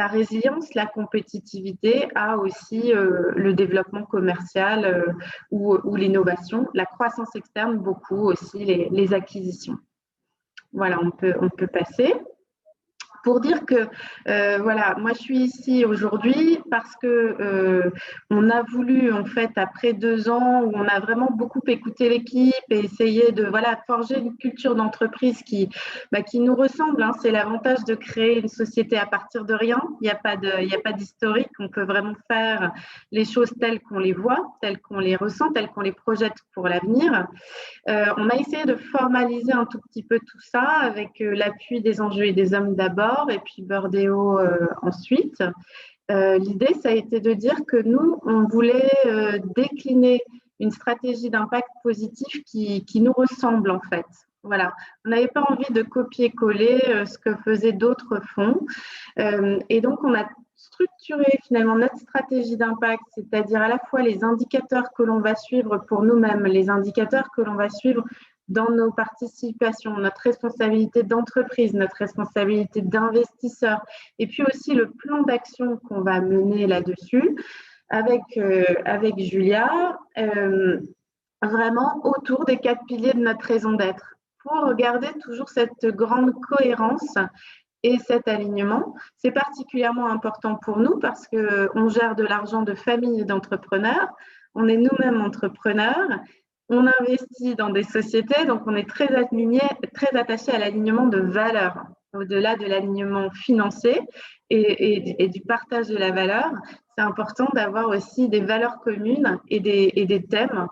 résilience, la compétitivité à aussi le développement commercial ou l'innovation, la croissance externe, beaucoup aussi les acquisitions. Voilà, on peut passer. Pour dire que, voilà, moi, je suis ici aujourd'hui parce que on a voulu, en fait, après 2 ans où on a vraiment beaucoup écouté l'équipe et essayé de, voilà, forger une culture d'entreprise qui nous ressemble. Hein. C'est l'avantage de créer une société à partir de rien. Il n'y a pas d'historique. On peut vraiment faire les choses telles qu'on les voit, telles qu'on les ressent, telles qu'on les projette pour l'avenir. On a essayé de formaliser un tout petit peu tout ça avec l'appui des enjeux et des hommes d'abord et puis Burdeo ensuite. L'idée, ça a été de dire que nous, on voulait décliner une stratégie d'impact positif qui nous ressemble en fait. Voilà, on n'avait pas envie de copier-coller ce que faisaient d'autres fonds. Et donc, on a structurer finalement notre stratégie d'impact, c'est-à-dire à la fois les indicateurs que l'on va suivre pour nous-mêmes, les indicateurs que l'on va suivre dans nos participations, notre responsabilité d'entreprise, notre responsabilité d'investisseur, et puis aussi le plan d'action qu'on va mener là-dessus avec Julia, vraiment autour des 4 piliers de notre raison d'être, pour garder toujours cette grande cohérence et cet alignement. C'est particulièrement important pour nous parce qu'on gère de l'argent de famille et d'entrepreneurs. On est nous-mêmes entrepreneurs. On investit dans des sociétés, donc on est très attaché à l'alignement de valeurs, au-delà de l'alignement financier et du partage de la valeur. C'est important d'avoir aussi des valeurs communes et des thèmes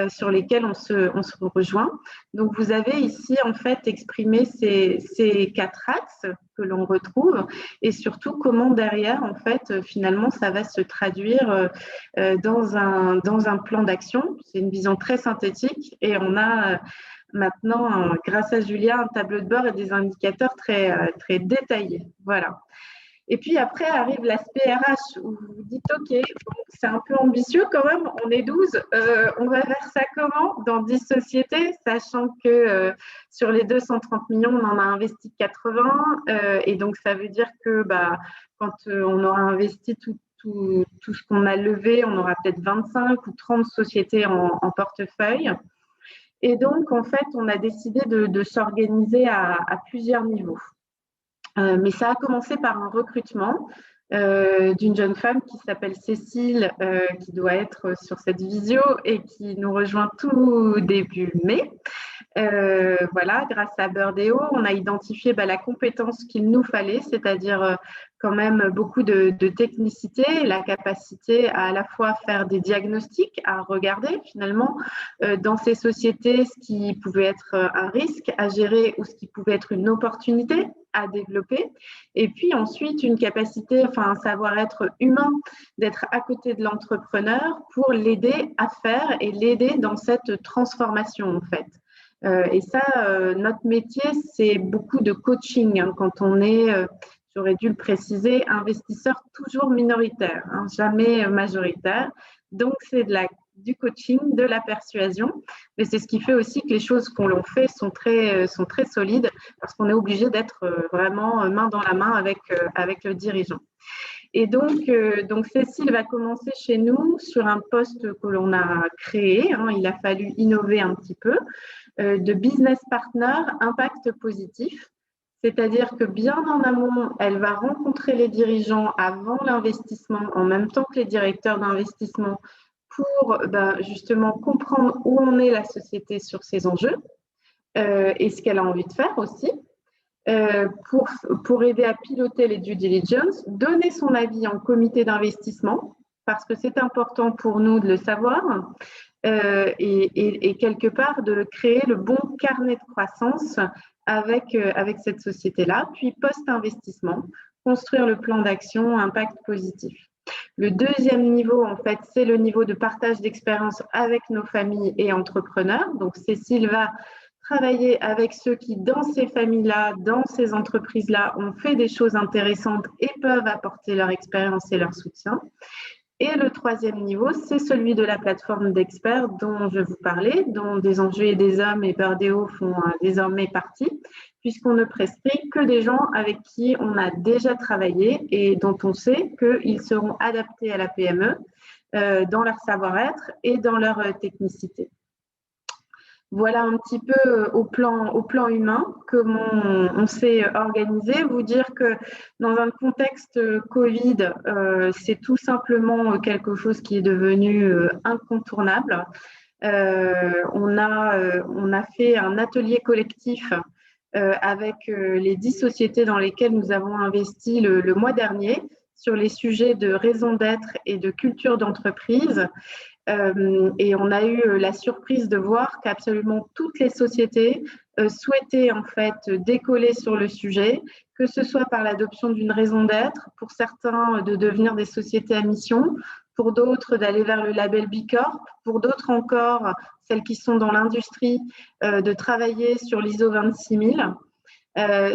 sur lesquels on se rejoint. Donc, vous avez ici, en fait, exprimé ces 4 axes que l'on retrouve et surtout comment derrière, en fait, finalement, ça va se traduire dans un plan d'action. C'est une vision très synthétique et on a maintenant, grâce à Julia, un tableau de bord et des indicateurs très, très détaillés. Voilà. Et puis après arrive l'aspect RH où vous vous dites ok, bon, c'est un peu ambitieux quand même, on est 12, on va faire ça comment dans 10 sociétés, sachant que sur les 230 millions, on en a investi 80 et donc ça veut dire que quand on aura investi tout ce qu'on a levé, on aura peut-être 25 ou 30 sociétés en portefeuille. Et donc, en fait, on a décidé de s'organiser à plusieurs niveaux. Mais ça a commencé par un recrutement d'une jeune femme qui s'appelle Cécile, qui doit être sur cette visio et qui nous rejoint tout début mai. Voilà, grâce à Birdeo, on a identifié la compétence qu'il nous fallait, c'est-à-dire quand même beaucoup de technicité, la capacité à la fois faire des diagnostics, à regarder finalement dans ces sociétés ce qui pouvait être un risque à gérer ou ce qui pouvait être une opportunité à développer. Et puis ensuite, une capacité, un savoir-être humain, d'être à côté de l'entrepreneur pour l'aider à faire et l'aider dans cette transformation en fait. Et ça, notre métier, c'est beaucoup de coaching quand on est, j'aurais dû le préciser, investisseur toujours minoritaire, jamais majoritaire. Donc, c'est du coaching, de la persuasion, mais c'est ce qui fait aussi que les choses qu'on fait sont très solides parce qu'on est obligé d'être vraiment main dans la main avec le dirigeant. Et donc Cécile va commencer chez nous sur un poste que l'on a créé. Il a fallu innover un petit peu, de business partner impact positif. C'est-à-dire que bien en amont, elle va rencontrer les dirigeants avant l'investissement, en même temps que les directeurs d'investissement, pour justement comprendre où en est la société sur ses enjeux et ce qu'elle a envie de faire aussi. Pour aider à piloter les due diligence, donner son avis en comité d'investissement, parce que c'est important pour nous de le savoir, et quelque part de créer le bon carnet de croissance avec cette société-là, puis post-investissement, construire le plan d'action impact positif. Le deuxième niveau, en fait, c'est le niveau de partage d'expérience avec nos familles et entrepreneurs. Donc, Cécile va travailler avec ceux qui, dans ces familles-là, dans ces entreprises-là, ont fait des choses intéressantes et peuvent apporter leur expérience et leur soutien. Et le troisième niveau, c'est celui de la plateforme d'experts dont je vous parlais, dont Des Enjeux et des Hommes et Birdeo font désormais partie, puisqu'on ne prescrit que des gens avec qui on a déjà travaillé et dont on sait qu'ils seront adaptés à la PME dans leur savoir-être et dans leur technicité. Voilà un petit peu au plan humain comment on s'est organisé. Vous dire que dans un contexte Covid, c'est tout simplement quelque chose qui est devenu incontournable. On a fait un atelier collectif avec les 10 sociétés dans lesquelles nous avons investi le mois dernier sur les sujets de raison d'être et de culture d'entreprise. Et on a eu la surprise de voir qu'absolument toutes les sociétés souhaitaient en fait décoller sur le sujet, que ce soit par l'adoption d'une raison d'être, pour certains de devenir des sociétés à mission, pour d'autres d'aller vers le label B Corp, pour d'autres encore, celles qui sont dans l'industrie, de travailler sur l'ISO 26000.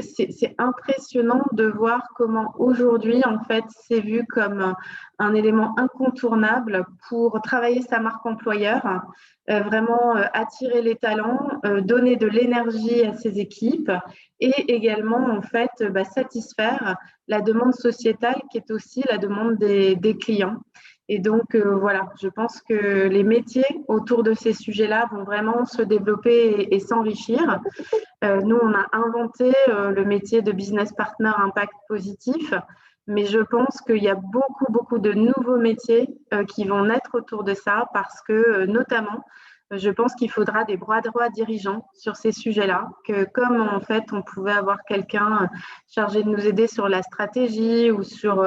C'est impressionnant de voir comment aujourd'hui, en fait, c'est vu comme un élément incontournable pour travailler sa marque employeur, vraiment attirer les talents, donner de l'énergie à ses équipes et également, en fait, satisfaire la demande sociétale qui est aussi la demande des clients. Et donc, voilà, je pense que les métiers autour de ces sujets-là vont vraiment se développer et s'enrichir. Nous, on a inventé le métier de business partner impact positif, mais je pense qu'il y a beaucoup, beaucoup de nouveaux métiers qui vont naître autour de ça parce que, notamment, je pense qu'il faudra des bras droits dirigeants sur ces sujets-là, que comme en fait on pouvait avoir quelqu'un chargé de nous aider sur la stratégie ou sur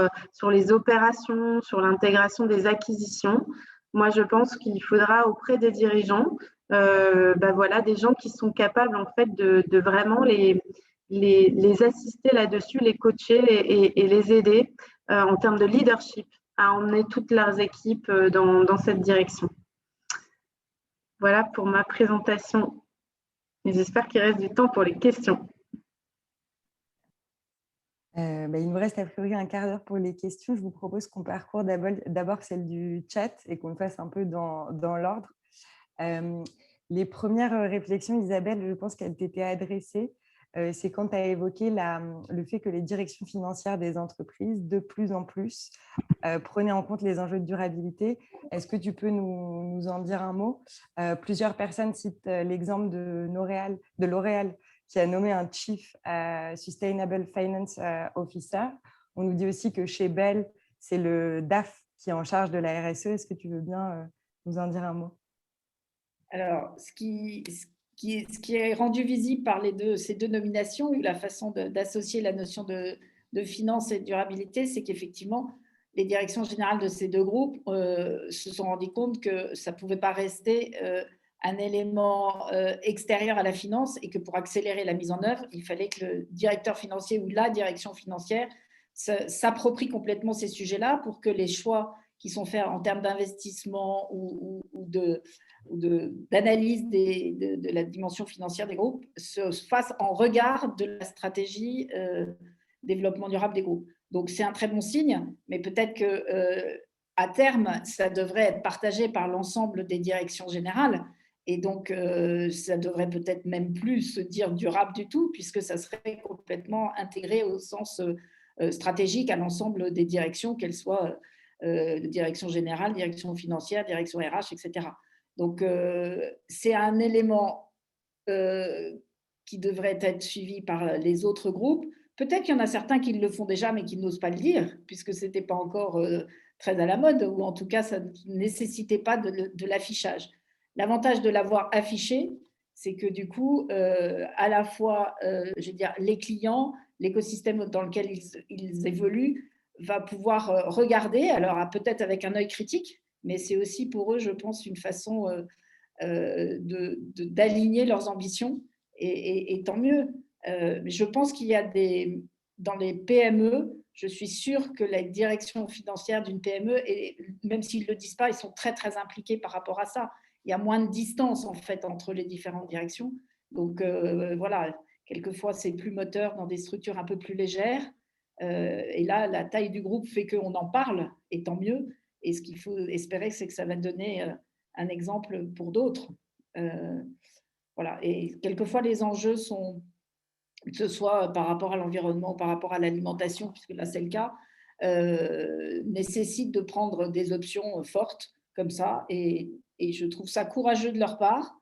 les opérations, sur l'intégration des acquisitions, moi je pense qu'il faudra auprès des dirigeants voilà, des gens qui sont capables en fait de vraiment les assister là-dessus, les coacher et les aider en termes de leadership à emmener toutes leurs équipes dans cette direction. Voilà pour ma présentation. J'espère qu'il reste du temps pour les questions. Il nous reste a priori un quart d'heure pour les questions. Je vous propose qu'on parcourt d'abord celle du chat et qu'on le fasse un peu dans l'ordre. Les premières réflexions, Isabelle, je pense qu'elles t'étaient adressées. c'est quand tu as évoqué le fait que les directions financières des entreprises, de plus en plus, prenaient en compte les enjeux de durabilité. Est-ce que tu peux nous en dire un mot? Plusieurs personnes citent l'exemple de L'Oréal, qui a nommé un Chief Sustainable Finance Officer. On nous dit aussi que chez Bell, c'est le DAF qui est en charge de la RSE. Est-ce que tu veux bien nous en dire un mot? Alors, ce qui est rendu visible par ces deux nominations, la façon d'associer la notion de finance et de durabilité, c'est qu'effectivement, les directions générales de ces deux groupes se sont rendues compte que ça ne pouvait pas rester un élément extérieur à la finance et que pour accélérer la mise en œuvre, il fallait que le directeur financier ou la direction financière s'approprie complètement ces sujets-là pour que les choix qui sont faits en termes d'investissement ou d'analyse de la dimension financière des groupes se fassent en regard de la stratégie développement durable des groupes. Donc, c'est un très bon signe, mais peut-être qu'à terme, ça devrait être partagé par l'ensemble des directions générales. Et donc, ça devrait peut-être même plus se dire durable du tout, puisque ça serait complètement intégré au sens stratégique à l'ensemble des directions, qu'elles soient direction générale, direction financière, direction RH, etc. Donc, c'est un élément qui devrait être suivi par les autres groupes. Peut-être qu'il y en a certains qui le font déjà, mais qui n'osent pas le dire, puisque ce n'était pas encore très à la mode, ou en tout cas, ça ne nécessitait pas de l'affichage. L'avantage de l'avoir affiché, c'est que du coup, à la fois, je veux dire, les clients, l'écosystème dans lequel ils évoluent, va pouvoir regarder, alors peut-être avec un œil critique, mais c'est aussi pour eux, je pense, une façon d'aligner leurs ambitions, et tant mieux. Je pense qu'il y a dans les PME, je suis sûre que la direction financière d'une PME, et même s'ils ne le disent pas, ils sont très, très impliqués par rapport à ça. Il y a moins de distance, en fait, entre les différentes directions. Donc, voilà, quelquefois, c'est plus moteur dans des structures un peu plus légères. Et là, la taille du groupe fait qu'on en parle, et tant mieux. Et ce qu'il faut espérer, c'est que ça va donner un exemple pour d'autres. Voilà. Et quelquefois, les enjeux sont, que ce soit par rapport à l'environnement, par rapport à l'alimentation, puisque là, c'est le cas, nécessitent de prendre des options fortes comme ça. Et je trouve ça courageux de leur part,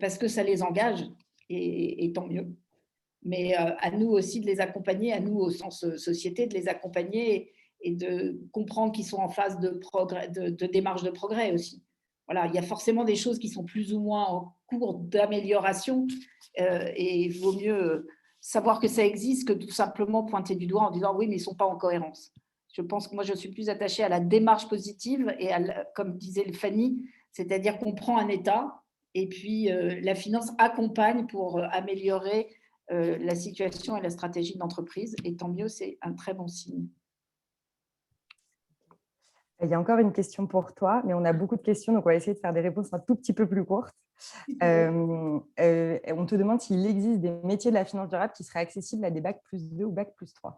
parce que ça les engage, et tant mieux. Mais à nous aussi de les accompagner, à nous au sens société, de les accompagner et de comprendre qu'ils sont en phase de démarche de progrès aussi. Voilà, il y a forcément des choses qui sont plus ou moins en cours d'amélioration, et il vaut mieux savoir que ça existe que tout simplement pointer du doigt en disant oui, mais ils ne sont pas en cohérence. Je pense que moi, je suis plus attachée à la démarche positive et comme disait Fanny, c'est-à-dire qu'on prend un état et puis la finance accompagne pour améliorer la situation et la stratégie de l'entreprise, et tant mieux, c'est un très bon signe. Il y a encore une question pour toi, mais on a beaucoup de questions, donc on va essayer de faire des réponses un tout petit peu plus courtes. On te demande s'il existe des métiers de la finance durable qui seraient accessibles à des Bac+2 ou Bac+3.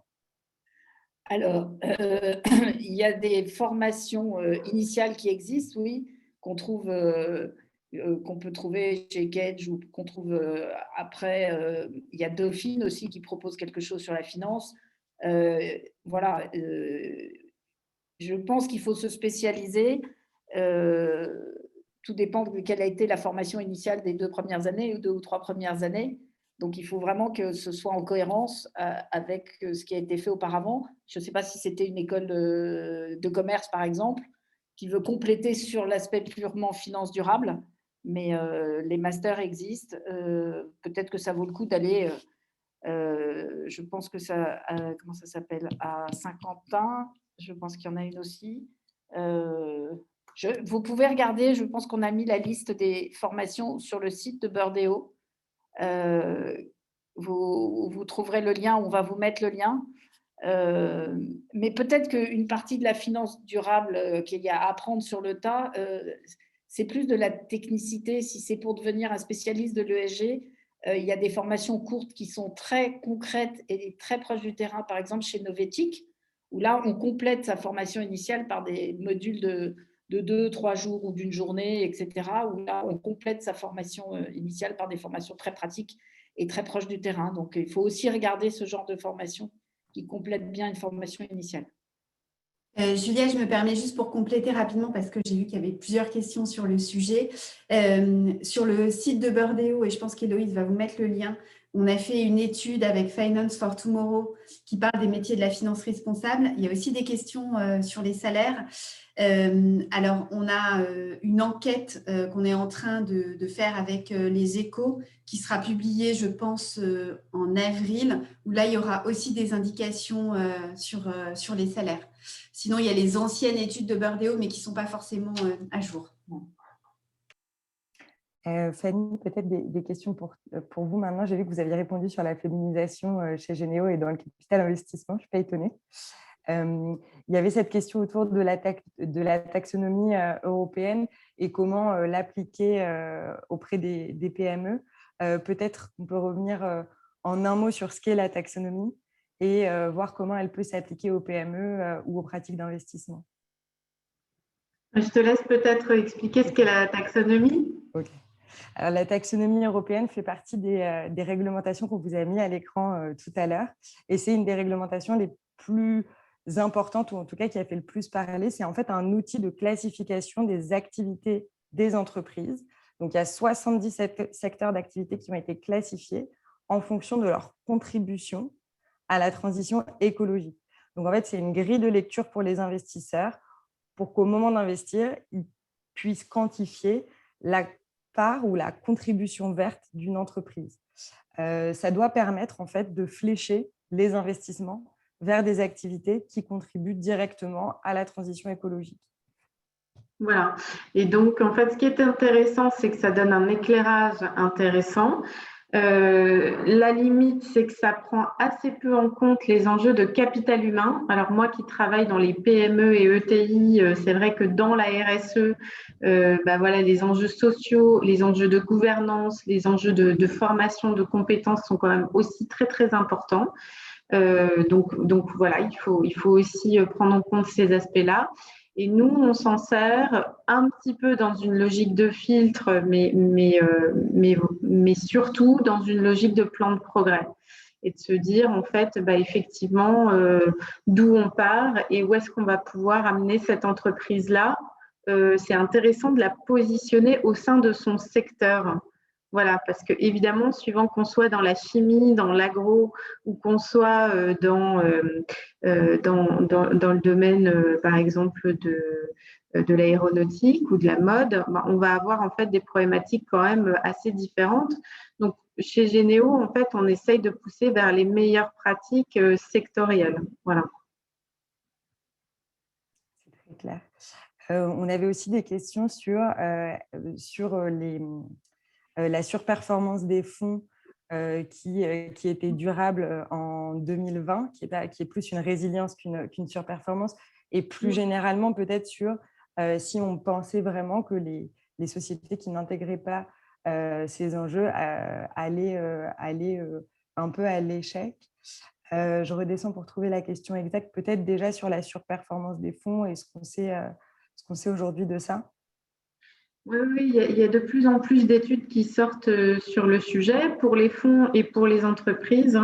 Alors, il y a des formations initiales qui existent, oui, qu'on peut trouver chez Kedge ou qu'on trouve après. Il y a Dauphine aussi qui propose quelque chose sur la finance. Voilà. Je pense qu'il faut se spécialiser. Tout dépend de quelle a été la formation initiale des 2 premières années ou 2 ou 3 premières années. Donc, il faut vraiment que ce soit en cohérence avec ce qui a été fait auparavant. Je ne sais pas si c'était une école de commerce, par exemple, qui veut compléter sur l'aspect purement finance durable, mais les masters existent. Peut-être que ça vaut le coup d'aller, je pense que ça, comment ça s'appelle, à Saint-Quentin, je pense qu'il y en a une aussi. Vous pouvez regarder, je pense qu'on a mis la liste des formations sur le site de Burdeo. Vous trouverez le lien, on va vous mettre le lien. Mais peut-être qu'une partie de la finance durable qu'il y a à apprendre sur le tas, c'est plus de la technicité. Si c'est pour devenir un spécialiste de l'ESG, il y a des formations courtes qui sont très concrètes et très proches du terrain, par exemple chez Novetic, où là, on complète sa formation initiale par des modules de 2-3 jours ou d'une journée, etc., où là, on complète sa formation initiale par des formations très pratiques. et très proche du terrain. Donc, il faut aussi regarder ce genre de formation qui complète bien une formation initiale. Julia, je me permets juste pour compléter rapidement parce que j'ai vu qu'il y avait plusieurs questions sur le sujet. Sur le site de Burdeo, et je pense qu'Héloïse va vous mettre le lien, on a fait une étude avec Finance for Tomorrow qui parle des métiers de la finance responsable. Il y a aussi des questions sur les salaires. Alors, on a une enquête qu'on est en train de faire avec les Échos qui sera publiée, je pense, en avril, où là, il y aura aussi des indications sur les salaires. Sinon, il y a les anciennes études de Burdeo, mais qui ne sont pas forcément à jour. Fanny, peut-être des questions pour vous maintenant. J'ai vu que vous aviez répondu sur la féminisation chez Généo et dans le capital investissement. Je ne suis pas étonnée. Il y avait cette question autour de la taxonomie européenne et comment l'appliquer auprès des PME. Peut-être qu'on peut revenir en un mot sur ce qu'est la taxonomie et voir comment elle peut s'appliquer aux PME ou aux pratiques d'investissement. Je te laisse peut-être expliquer ce qu'est la taxonomie. Ok. Alors, la taxonomie européenne fait partie des réglementations qu'on vous a mis à l'écran tout à l'heure. Et c'est une des réglementations les plus importantes, ou en tout cas qui a fait le plus parler. C'est en fait un outil de classification des activités des entreprises. Donc, il y a 77 secteurs d'activité qui ont été classifiés en fonction de leur contribution à la transition écologique. Donc, en fait, c'est une grille de lecture pour les investisseurs pour qu'au moment d'investir, ils puissent quantifier la part ou la contribution verte d'une entreprise. Ça doit permettre en fait de flécher les investissements vers des activités qui contribuent directement à la transition écologique. Voilà. Et donc, en fait, ce qui est intéressant, c'est que ça donne un éclairage intéressant. La limite, c'est que ça prend assez peu en compte les enjeux de capital humain. Alors moi qui travaille dans les PME et ETI, c'est vrai que dans la RSE, voilà, les enjeux sociaux, les enjeux de gouvernance, les enjeux de formation, de compétences sont quand même aussi très, très importants. Donc voilà, il faut aussi prendre en compte ces aspects-là. Et nous, on s'en sert un petit peu dans une logique de filtre, mais surtout dans une logique de plan de progrès. Et de se dire, en fait, effectivement, d'où on part et où est-ce qu'on va pouvoir amener cette entreprise-là. C'est intéressant de la positionner au sein de son secteur. Voilà, parce que évidemment, suivant qu'on soit dans la chimie, dans l'agro, ou qu'on soit dans le domaine, par exemple, de l'aéronautique ou de la mode, on va avoir en fait des problématiques quand même assez différentes. Donc, chez Généo, en fait, on essaye de pousser vers les meilleures pratiques sectorielles. Voilà. C'est très clair. On avait aussi des questions sur la surperformance des fonds qui était durable en 2020, qui est plus une résilience qu'une surperformance, et plus généralement peut-être sur si on pensait vraiment que les sociétés qui n'intégraient pas ces enjeux allaient un peu à l'échec. Je redescends pour trouver la question exacte, peut-être déjà sur la surperformance des fonds et ce qu'on sait aujourd'hui de ça. Oui, il y a de plus en plus d'études qui sortent sur le sujet pour les fonds et pour les entreprises.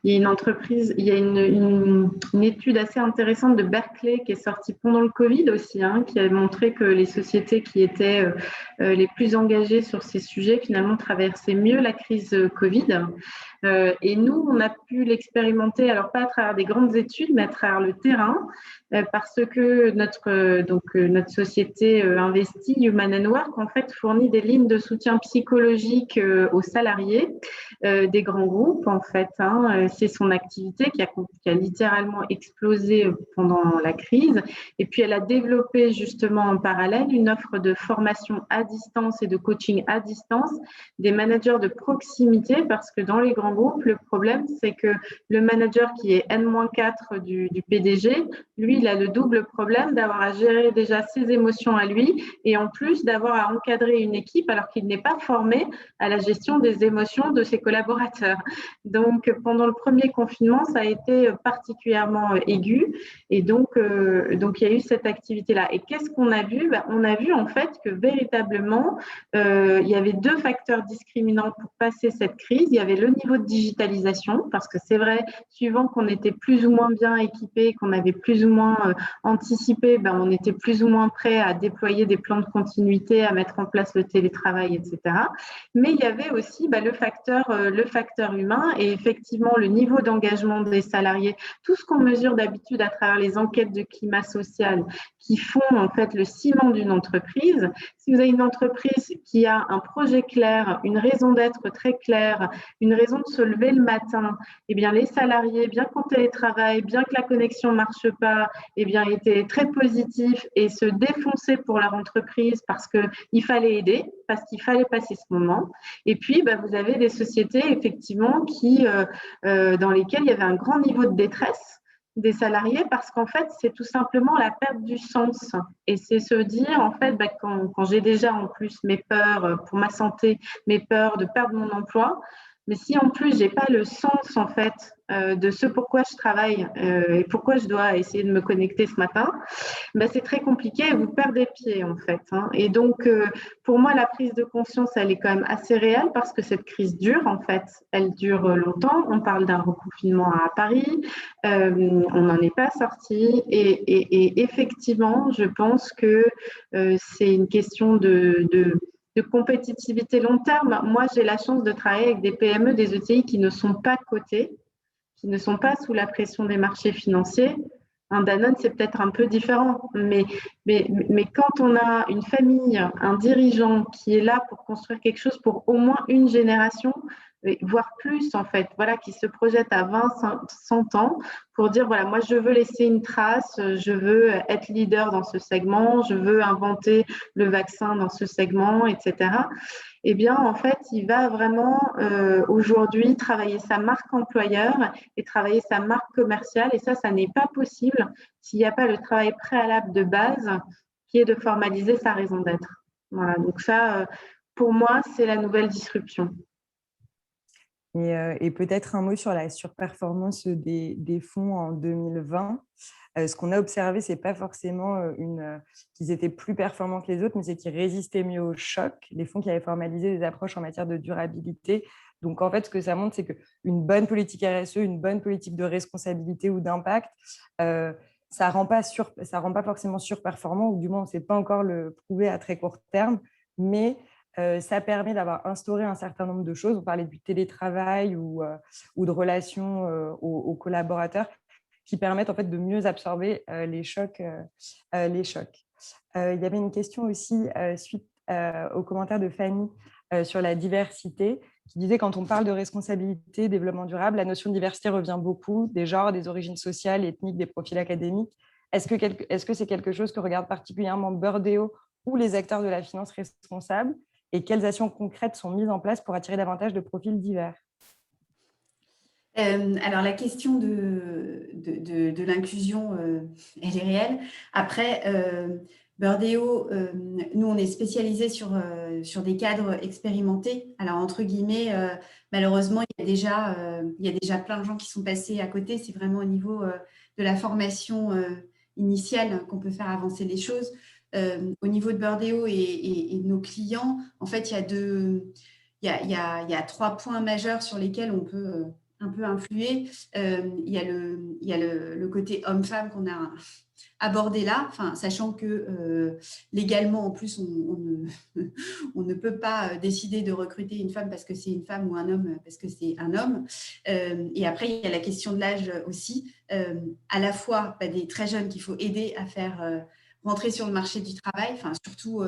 Il y a une étude assez intéressante de Berkeley qui est sortie pendant le Covid aussi, qui a montré que les sociétés qui étaient les plus engagées sur ces sujets finalement traversaient mieux la crise Covid. Et nous, on a pu l'expérimenter, alors pas à travers des grandes études, mais à travers le terrain, parce que notre société investie, Human & Work, en fait, fournit des lignes de soutien psychologique aux salariés des grands groupes, en fait. C'est son activité qui a littéralement explosé pendant la crise. Et puis, elle a développé justement en parallèle une offre de formation à distance et de coaching à distance des managers de proximité, parce que dans les grands groupes, le problème, c'est que le manager qui est N-4 du PDG, lui, il a le double problème d'avoir à gérer déjà ses émotions à lui et en plus plus d'avoir à encadrer une équipe alors qu'il n'est pas formé à la gestion des émotions de ses collaborateurs. Donc, pendant le premier confinement, ça a été particulièrement aigu. Et donc, il y a eu cette activité-là. Et qu'est-ce qu'on a vu? On a vu en fait que véritablement, il y avait deux facteurs discriminants pour passer cette crise. Il y avait le niveau de digitalisation, parce que c'est vrai, suivant qu'on était plus ou moins bien équipé, qu'on avait plus ou moins anticipé, on était plus ou moins prêt à déployer des plans de continuité, à mettre en place le télétravail, etc. Mais il y avait aussi le facteur humain et effectivement le niveau d'engagement des salariés, tout ce qu'on mesure d'habitude à travers les enquêtes de climat social qui font en fait le ciment d'une entreprise. Si vous avez une entreprise qui a un projet clair, une raison d'être très claire, une raison de se lever le matin, eh bien les salariés, bien qu'en télétravail, bien que la connexion ne marche pas, eh bien étaient très positifs et se défonçaient pour leur entreprise parce qu'il fallait aider, parce qu'il fallait passer ce moment. Et puis, vous avez des sociétés effectivement dans lesquelles il y avait un grand niveau de détresse des salariés parce qu'en fait, c'est tout simplement la perte du sens. Et c'est se dire, en fait, quand j'ai déjà en plus mes peurs pour ma santé, mes peurs de perdre mon emploi, mais si en plus, je n'ai pas le sens, en fait, de ce pourquoi je travaille et pourquoi je dois essayer de me connecter ce matin, c'est très compliqué et vous perdez pied, en fait. Et donc, pour moi, la prise de conscience, elle est quand même assez réelle parce que cette crise dure, en fait. Elle dure longtemps. On parle d'un reconfinement à Paris. On n'en est pas sorti. Et effectivement, je pense que c'est une question de compétitivité long terme. Moi, j'ai la chance de travailler avec des PME, des ETI qui ne sont pas cotées, qui ne sont pas sous la pression des marchés financiers. Un Danone, c'est peut-être un peu différent, mais quand on a une famille, un dirigeant qui est là pour construire quelque chose pour au moins une génération, voire plus en fait, qui se projette à 20, 100 ans pour dire moi je veux laisser une trace, je veux être leader dans ce segment, je veux inventer le vaccin dans ce segment, etc. Eh bien, en fait, il va vraiment aujourd'hui travailler sa marque employeur et travailler sa marque commerciale. Et ça n'est pas possible s'il n'y a pas le travail préalable de base qui est de formaliser sa raison d'être. Voilà, donc ça, pour moi, c'est la nouvelle disruption. Et peut-être un mot sur la surperformance des fonds en 2020. Ce qu'on a observé, ce n'est pas forcément qu'ils étaient plus performants que les autres, mais c'est qu'ils résistaient mieux au choc, les fonds qui avaient formalisé des approches en matière de durabilité. Donc, en fait, ce que ça montre, c'est qu'une bonne politique RSE, une bonne politique de responsabilité ou d'impact, ça ne rend pas forcément surperformant, ou du moins, on ne sait pas encore le prouver à très court terme, mais ça permet d'avoir instauré un certain nombre de choses. On parlait du télétravail ou de relations aux collaborateurs qui permettent en fait de mieux absorber les chocs. Il y avait une question aussi suite aux commentaires de Fanny sur la diversité qui disait quand on parle de responsabilité, développement durable, la notion de diversité revient beaucoup, des genres, des origines sociales, ethniques, des profils académiques. Est-ce que c'est quelque chose que regarde particulièrement Burdeo ou les acteurs de la finance responsables et quelles actions concrètes sont mises en place pour attirer davantage de profils divers? Alors, la question de l'inclusion, elle est réelle. Après, Burdeo, nous, on est spécialisé sur des cadres expérimentés. Alors, entre guillemets, malheureusement, il y a déjà plein de gens qui sont passés à côté. C'est vraiment au niveau de la formation initiale qu'on peut faire avancer les choses. Au niveau de Burdeo et de nos clients, en fait, il y a 3 points majeurs sur lesquels on peut un peu influer. Il y a le côté homme-femme qu'on a abordé là, sachant que légalement, en plus, on ne peut pas décider de recruter une femme parce que c'est une femme ou un homme parce que c'est un homme. Et après, il y a la question de l'âge aussi. À la fois des très jeunes qu'il faut aider à faire rentrer sur le marché du travail, surtout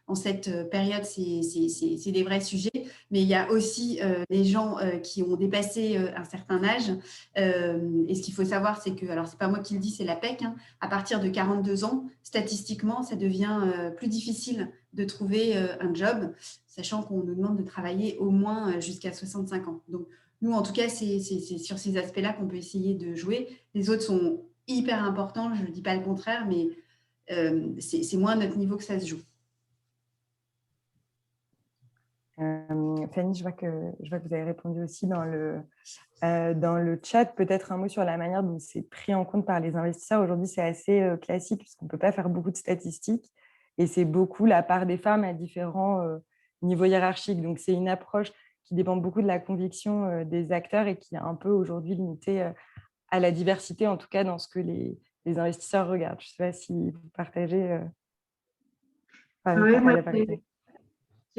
en cette période, c'est des vrais sujets. Mais il y a aussi des gens qui ont dépassé un certain âge. Et ce qu'il faut savoir, c'est que, alors c'est pas moi qui le dis, c'est la PEC, hein, à partir de 42 ans, statistiquement, ça devient plus difficile de trouver un job, sachant qu'on nous demande de travailler au moins jusqu'à 65 ans. Donc, nous, en tout cas, c'est sur ces aspects-là qu'on peut essayer de jouer. Les autres sont hyper importants, je ne dis pas le contraire, mais c'est moins à notre niveau que ça se joue. Fanny, je vois que vous avez répondu aussi dans le chat. Peut-être un mot sur la manière dont c'est pris en compte par les investisseurs. Aujourd'hui, c'est assez classique puisqu'on ne peut pas faire beaucoup de statistiques et c'est beaucoup la part des femmes à différents niveaux hiérarchiques. Donc, c'est une approche qui dépend beaucoup de la conviction des acteurs et qui est un peu aujourd'hui limitée à la diversité, en tout cas dans ce que les investisseurs regardent. Je ne sais pas si vous partagez Oui, moi, la parité.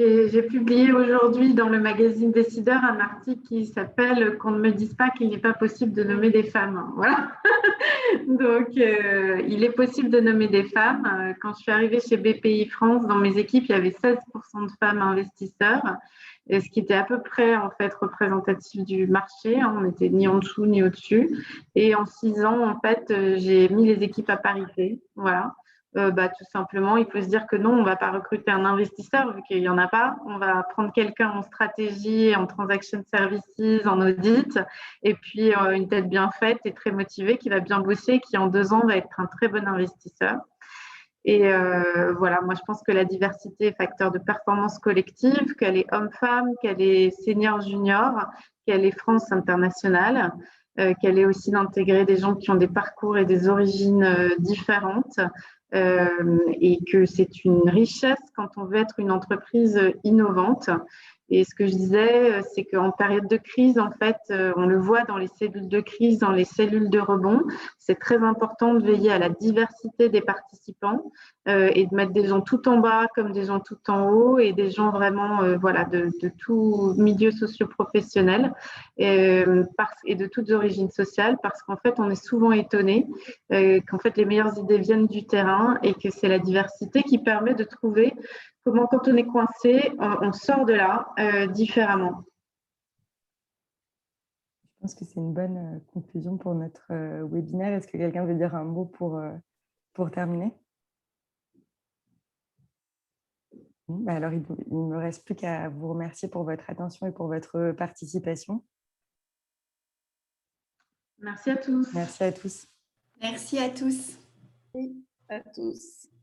j'ai publié aujourd'hui dans le magazine Décideur un article qui s'appelle « Qu'on ne me dise pas qu'il n'est pas possible de nommer des femmes ». Voilà. Donc, il est possible de nommer des femmes. Quand je suis arrivée chez BPI France, dans mes équipes, il y avait 16% de femmes investisseurs, et ce qui était à peu près en fait représentatif du marché. On n'était ni en dessous ni au-dessus. Et en 6 ans, en fait, j'ai mis les équipes à parité. Voilà. Tout simplement, il faut se dire que non, on ne va pas recruter un investisseur vu qu'il n'y en a pas. On va prendre quelqu'un en stratégie, en transaction services, en audit, et puis une tête bien faite et très motivée qui va bien bosser, qui en 2 ans va être un très bon investisseur. Et voilà, moi je pense que la diversité est facteur de performance collective, qu'elle est homme-femme, qu'elle est senior-junior, qu'elle est France internationale, qu'elle est aussi d'intégrer des gens qui ont des parcours et des origines différentes, et que c'est une richesse quand on veut être une entreprise innovante. Et ce que je disais, c'est qu'en période de crise, en fait, on le voit dans les cellules de crise, dans les cellules de rebond, c'est très important de veiller à la diversité des participants et de mettre des gens tout en bas comme des gens tout en haut et des gens vraiment voilà, de tout milieu socio-professionnel et de toutes origines sociales, parce qu'en fait, on est souvent étonné qu'en fait, les meilleures idées viennent du terrain et que c'est la diversité qui permet de trouver comment, quand on est coincé, on sort de là différemment. Je pense que c'est une bonne conclusion pour notre webinaire. Est-ce que quelqu'un veut dire un mot pour terminer? Alors, il ne me reste plus qu'à vous remercier pour votre attention et pour votre participation. Merci à tous. Merci à tous. Merci à tous. Merci à tous.